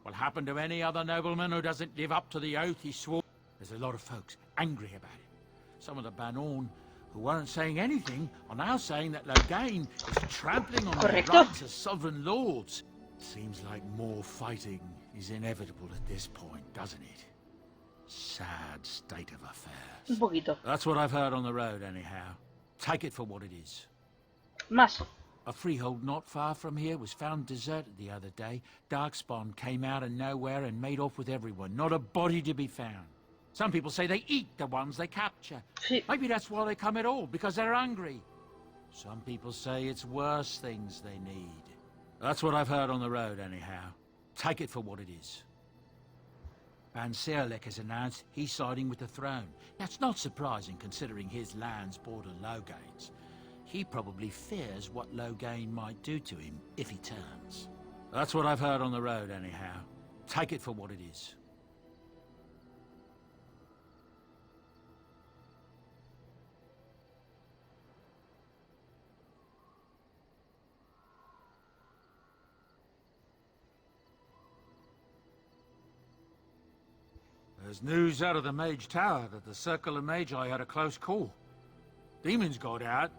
will happen to any other nobleman who doesn't live up to the oath he swore. There's a lot of folks angry about it. Some of the Banorn who weren't saying anything are now saying that Logain is trampling on their Correcto. rights as sovereign lords. Seems like more fighting is inevitable at this point, doesn't it? Sad state of affairs. Un poquito. That's what I've heard on the road, anyhow. Take it for what it is. Más. A freehold not far from here was found deserted the other day. Darkspawn came out of nowhere and made off with everyone. Not a body to be found. Some people say they eat the ones they capture. Sí. Maybe that's why they come at all, because they're hungry. Some people say it's worse things they need. That's what I've heard on the road, anyhow. Take it for what it is. Ban Serlek has announced he's siding with the throne. That's not surprising, considering his lands border Logain's. He probably fears what Logain might do to him if he turns. That's what I've heard on the road, anyhow. Take it for what it is. There's news out of the Mage Tower that the Circle of Magi had a close call. Demons got out,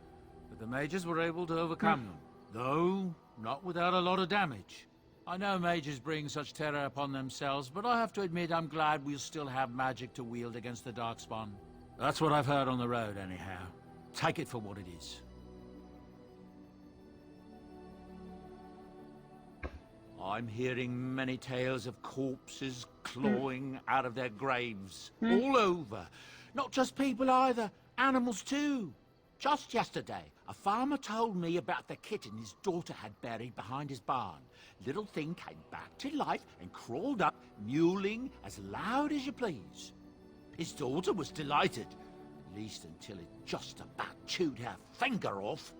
but the mages were able to overcome them. Though, not without a lot of damage. I know mages bring such terror upon themselves, but I have to admit I'm glad we'll still have magic to wield against the Darkspawn. That's what I've heard on the road, anyhow. Take it for what it is. I'm hearing many tales of corpses clawing out of their graves, all over. Not just people either, animals too. Just yesterday, a farmer told me about the kitten his daughter had buried behind his barn. Little thing came back to life and crawled up, mewling as loud as you please. His daughter was delighted, at least until it just about chewed her finger off.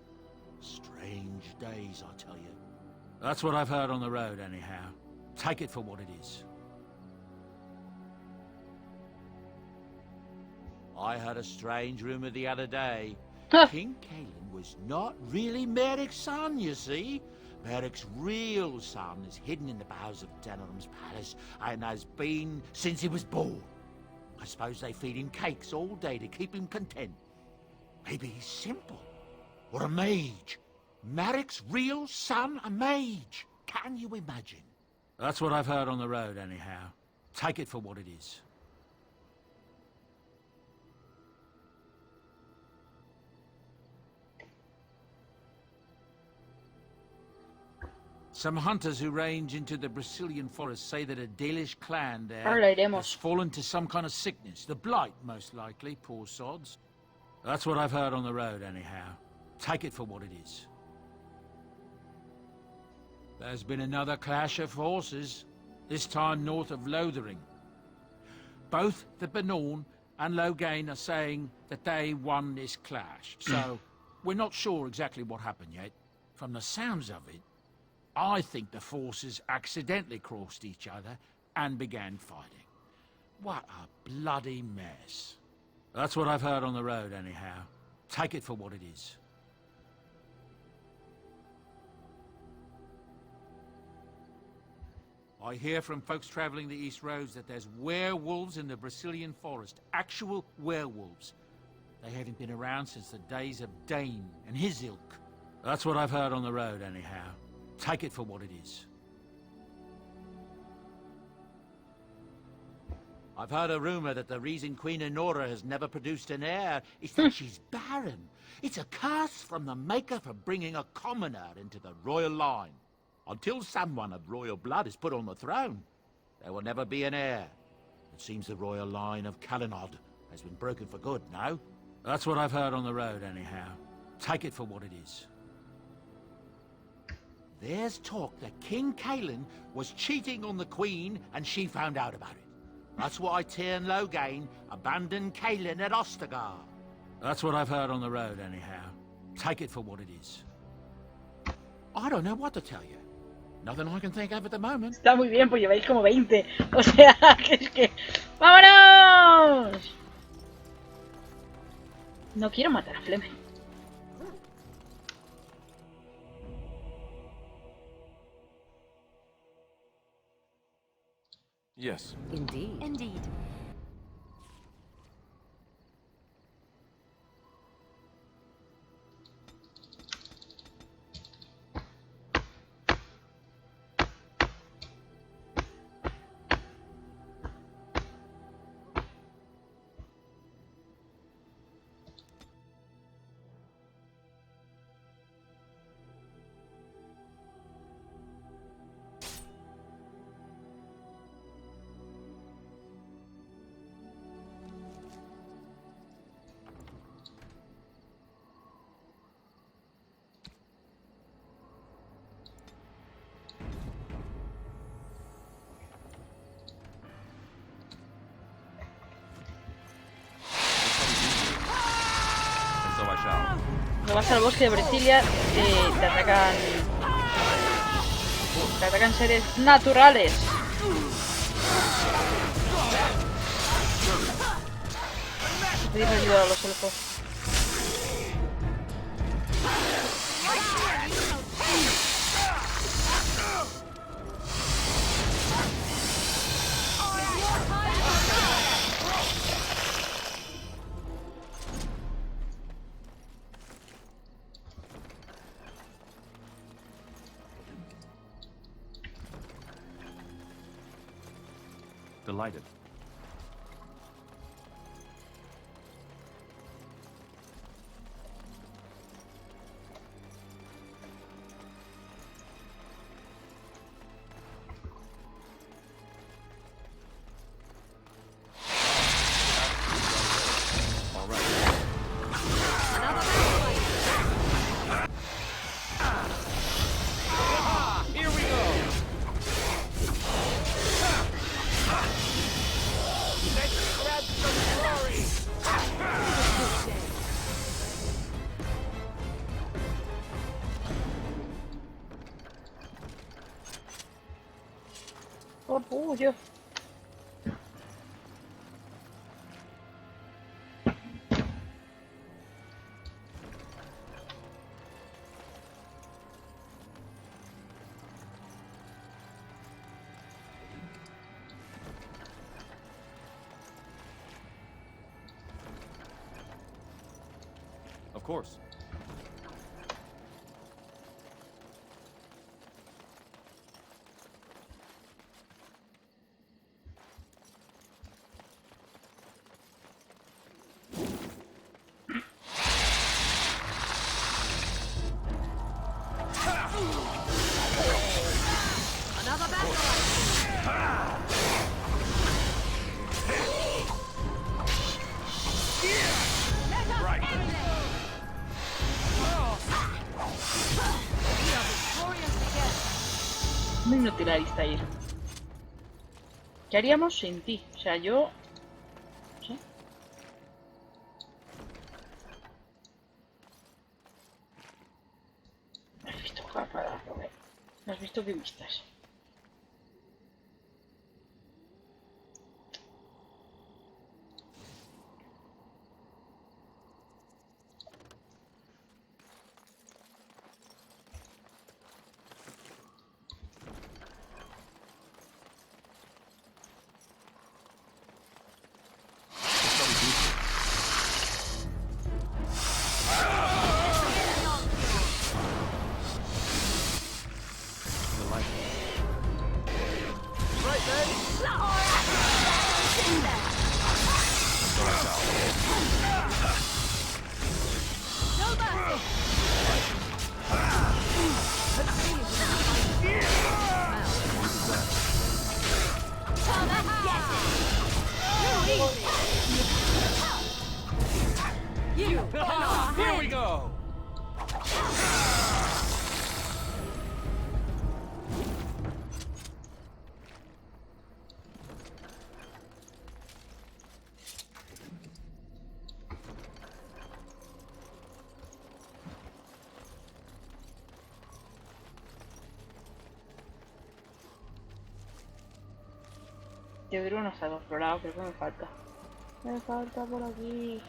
Strange days, I tell you. That's what I've heard on the road, anyhow. Take it for what it is. I heard a strange rumor the other day. King Cailan was not really Merrick's son, you see. Merrick's real son is hidden in the bowels of Denham's palace and has been since he was born. I suppose they feed him cakes all day to keep him content. Maybe he's simple. Or a mage. Merrick's real son, a mage. Can you imagine? That's what I've heard on the road, anyhow. Take it for what it is. Some hunters who range into the Brazilian forest say that a Dalish clan there has fallen to some kind of sickness. The blight, most likely, poor sods. That's what I've heard on the road, anyhow. Take it for what it is. There's been another clash of forces, this time north of Lothering. Both the Benorn and Loghain are saying that they won this clash, so we're not sure exactly what happened yet. From the sounds of it, I think the forces accidentally crossed each other and began fighting. What a bloody mess. That's what I've heard on the road, anyhow. Take it for what it is. I hear from folks traveling the East Roads that there's werewolves in the Brazilian forest. Actual werewolves. They haven't been around since the days of Dane and his ilk. That's what I've heard on the road, anyhow. Take it for what it is. I've heard a rumor that the reason Queen Nora has never produced an heir is that she's barren. It's a curse from the Maker for bringing a commoner into the royal line. Until someone of royal blood is put on the throne, there will never be an heir. It seems the royal line of Calenod has been broken for good, no? That's what I've heard on the road, anyhow. Take it for what it is. There's talk that King Cailan was cheating on the Queen and she found out about it. That's why Tyrn Loghain abandoned Cailan at Ostagar. That's what I've heard on the road, anyhow. Take it for what it is. I don't know what to tell you. Nothing I can think of at the moment. Está muy bien, pues lleváis como 20. O sea, que es que... ¡Vámonos! No quiero matar a Flemeth. Yes. Indeed. Indeed. Cuando vas al bosque de Brasilia, te atacan seres naturales. Pedimos ayuda a los elfos. Delighted. Another Orgullo. Of course. Muy inútil la lista ir. ¿Qué haríamos sin ti? O sea, yo... No sé. ¿Has visto para comer? ¿Has visto qué vistas? Here we go! Yo creo que no está explorado, creo que me falta. Me falta por aquí.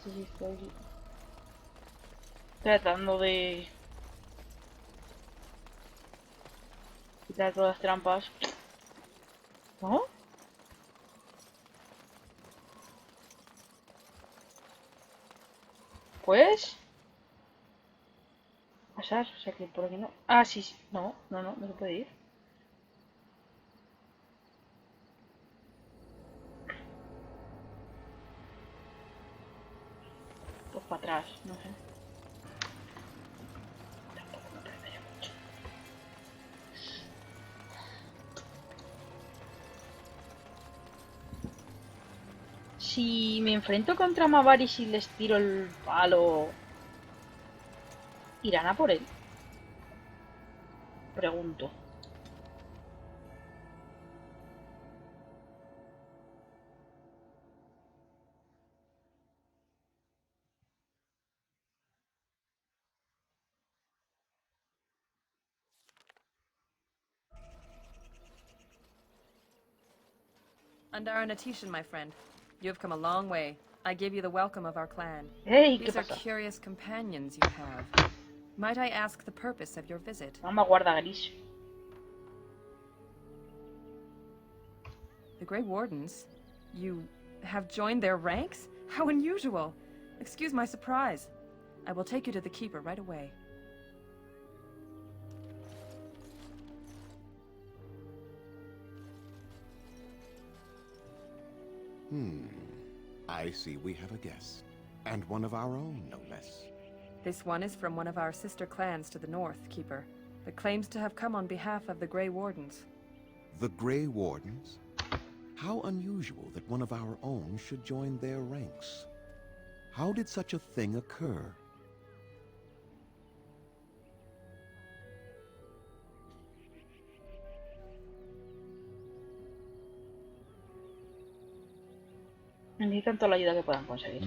Sí, estoy aquí. Tratando de quitar todas las trampas. ¿No? Pues pasar, o sea que por aquí no. Ah, sí, sí. No se puede ir. Pues para atrás, no sé. Tampoco me parece mucho. Si me enfrento contra Mavaris y les tiro el palo, ¿irán a por él? Pregunto. Andaranatishn, my friend. You have come a long way. I give you the welcome of our clan. Hey, These ¿qué are pasa? curious companions you have. Might I ask the purpose of your visit? Mamá guarda gris. The Grey Wardens? You have joined their ranks? How unusual! Excuse my surprise. I will take you to the Keeper right away. I see we have a guest. And one of our own, no less. This one is from one of our sister clans to the north, Keeper, but claims to have come on behalf of the Grey Wardens. The Grey Wardens? How unusual that one of our own should join their ranks. How did such a thing occur? Necesitan toda la ayuda que puedan conseguir.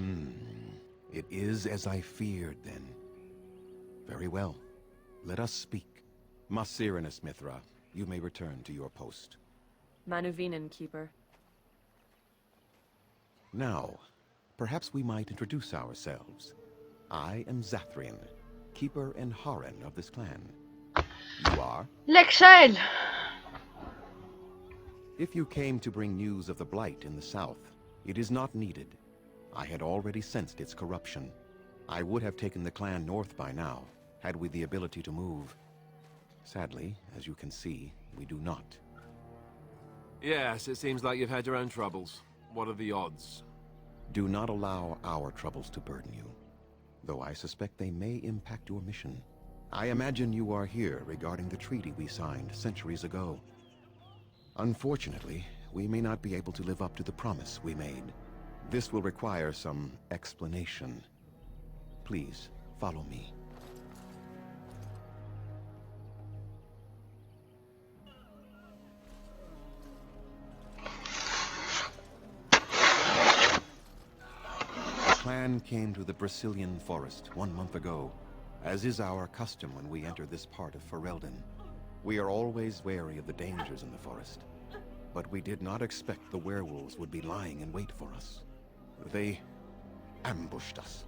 It is as I feared, then. Very well. Let us speak. Masirinus Mithra, you may return to your post. Manuvinen, Keeper. Now, perhaps we might introduce ourselves. I am Zathrian, Keeper and Haran of this clan. You are? Lexael! If you came to bring news of the Blight in the south, it is not needed. I had already sensed its corruption. I would have taken the clan north by now, had we the ability to move. Sadly, as you can see, we do not. Yes, it seems like you've had your own troubles. What are the odds? Do not allow our troubles to burden you, though I suspect they may impact your mission. I imagine you are here regarding the treaty we signed centuries ago. Unfortunately, we may not be able to live up to the promise we made. This will require some explanation. Please, follow me. The clan came to the Brazilian forest 1 month ago, as is our custom when we enter this part of Ferelden. We are always wary of the dangers in the forest, but we did not expect the werewolves would be lying in wait for us. They ambushed us,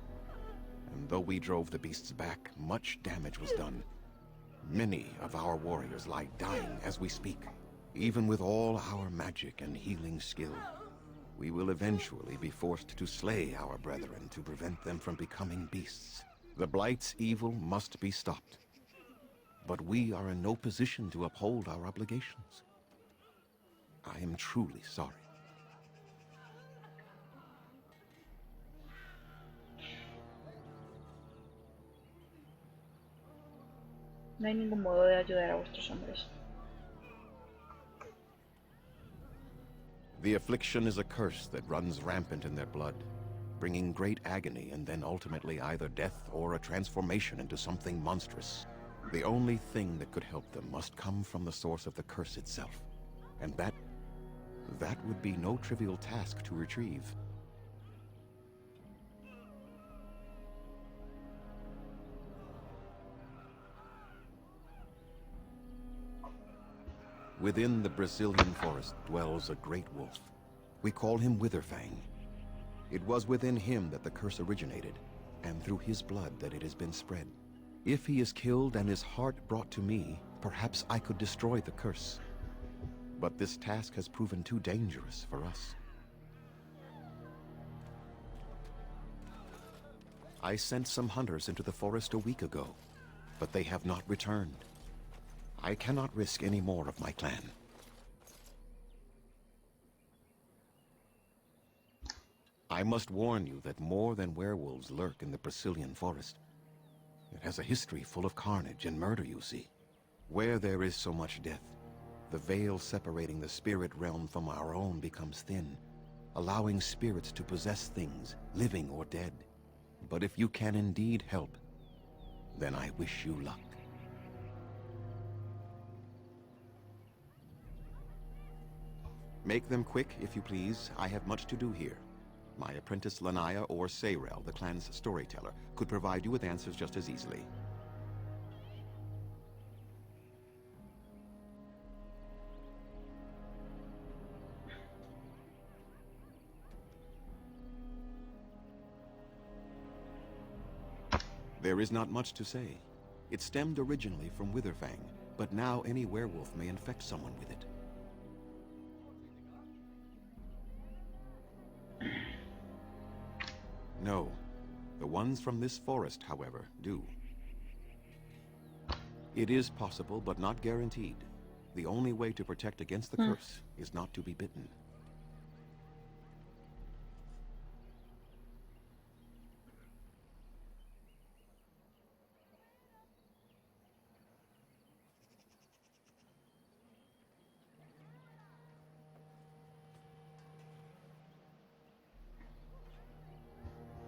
and though we drove the beasts back, much damage was done. Many of our warriors lie dying as we speak. Even with all our magic and healing skill, we will eventually be forced to slay our brethren to prevent them from becoming beasts. The Blight's evil must be stopped, but we are in no position to uphold our obligations. I am truly sorry. No hay ningún modo de ayudar a vuestros hombres. The affliction is a curse that runs rampant in their blood, bringing great agony and then ultimately either death or a transformation into something monstrous. The only thing that could help them must come from the source of the curse itself, and that would be no trivial task to retrieve. Within the Brazilian forest dwells a great wolf. We call him Witherfang. It was within him that the curse originated, and through his blood that it has been spread. If he is killed and his heart brought to me, perhaps I could destroy the curse. But this task has proven too dangerous for us. I sent some hunters into the forest a week ago, but they have not returned. I cannot risk any more of my clan. I must warn you that more than werewolves lurk in the Brazilian forest. It has a history full of carnage and murder, you see. Where there is so much death, the veil separating the spirit realm from our own becomes thin, allowing spirits to possess things, living or dead. But if you can indeed help, then I wish you luck. Make them quick, if you please. I have much to do here. My apprentice Lanaya or Sayrel, the clan's storyteller, could provide you with answers just as easily. There is not much to say. It stemmed originally from Witherfang, but now any werewolf may infect someone with it. No. The ones from this forest, however, do. It is possible, but not guaranteed. The only way to protect against the curse is not to be bitten.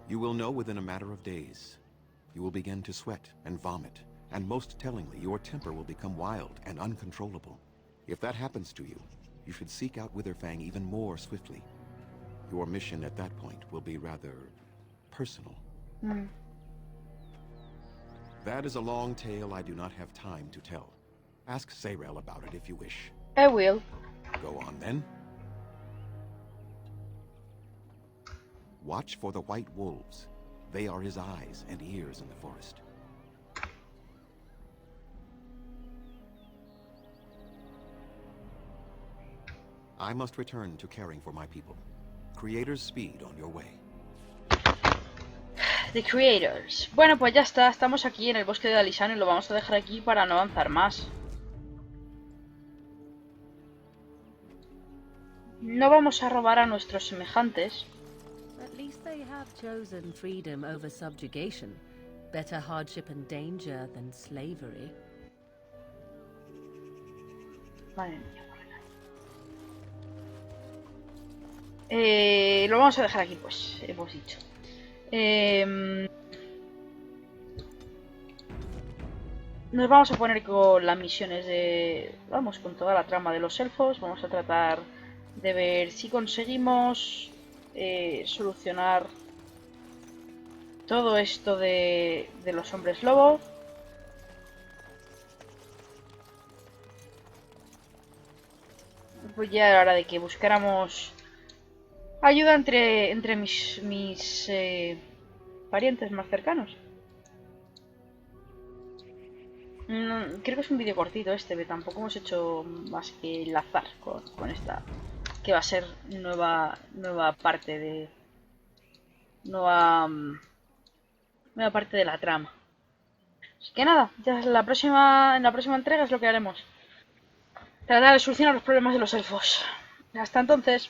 You will know within a matter of days. You will begin to sweat and vomit, and most tellingly, your temper will become wild and uncontrollable. If that happens to you, you should seek out Witherfang even more swiftly. Your mission at that point will be rather personal. That is a long tale I do not have time to tell. Ask Será about it if you wish. I will. Go on then. Watch for the white wolves. They are his eyes and ears in the forest. I must return to caring for my people. Creators speed on your way. The Creators. Bueno, pues ya está. Estamos aquí en el bosque de Dalishano y lo vamos a dejar aquí para no avanzar más. No vamos a robar a nuestros semejantes. At least they have chosen freedom over subjugation. Better hardship and danger than slavery. Madre mía. Lo vamos a dejar aquí, pues, hemos dicho. Nos vamos a poner con las misiones de... Vamos, con toda la trama de los elfos. Vamos a tratar de ver si conseguimos solucionar todo esto de los hombres lobo. Pues ya era hora de que buscáramos ayuda entre mis parientes más cercanos. Creo que es un vídeo cortito este, pero tampoco hemos hecho más que enlazar con esta, que va a ser nueva parte de... Nueva parte de la trama. Así que nada, ya en la próxima entrega es lo que haremos. Tratar de solucionar los problemas de los elfos. Hasta entonces.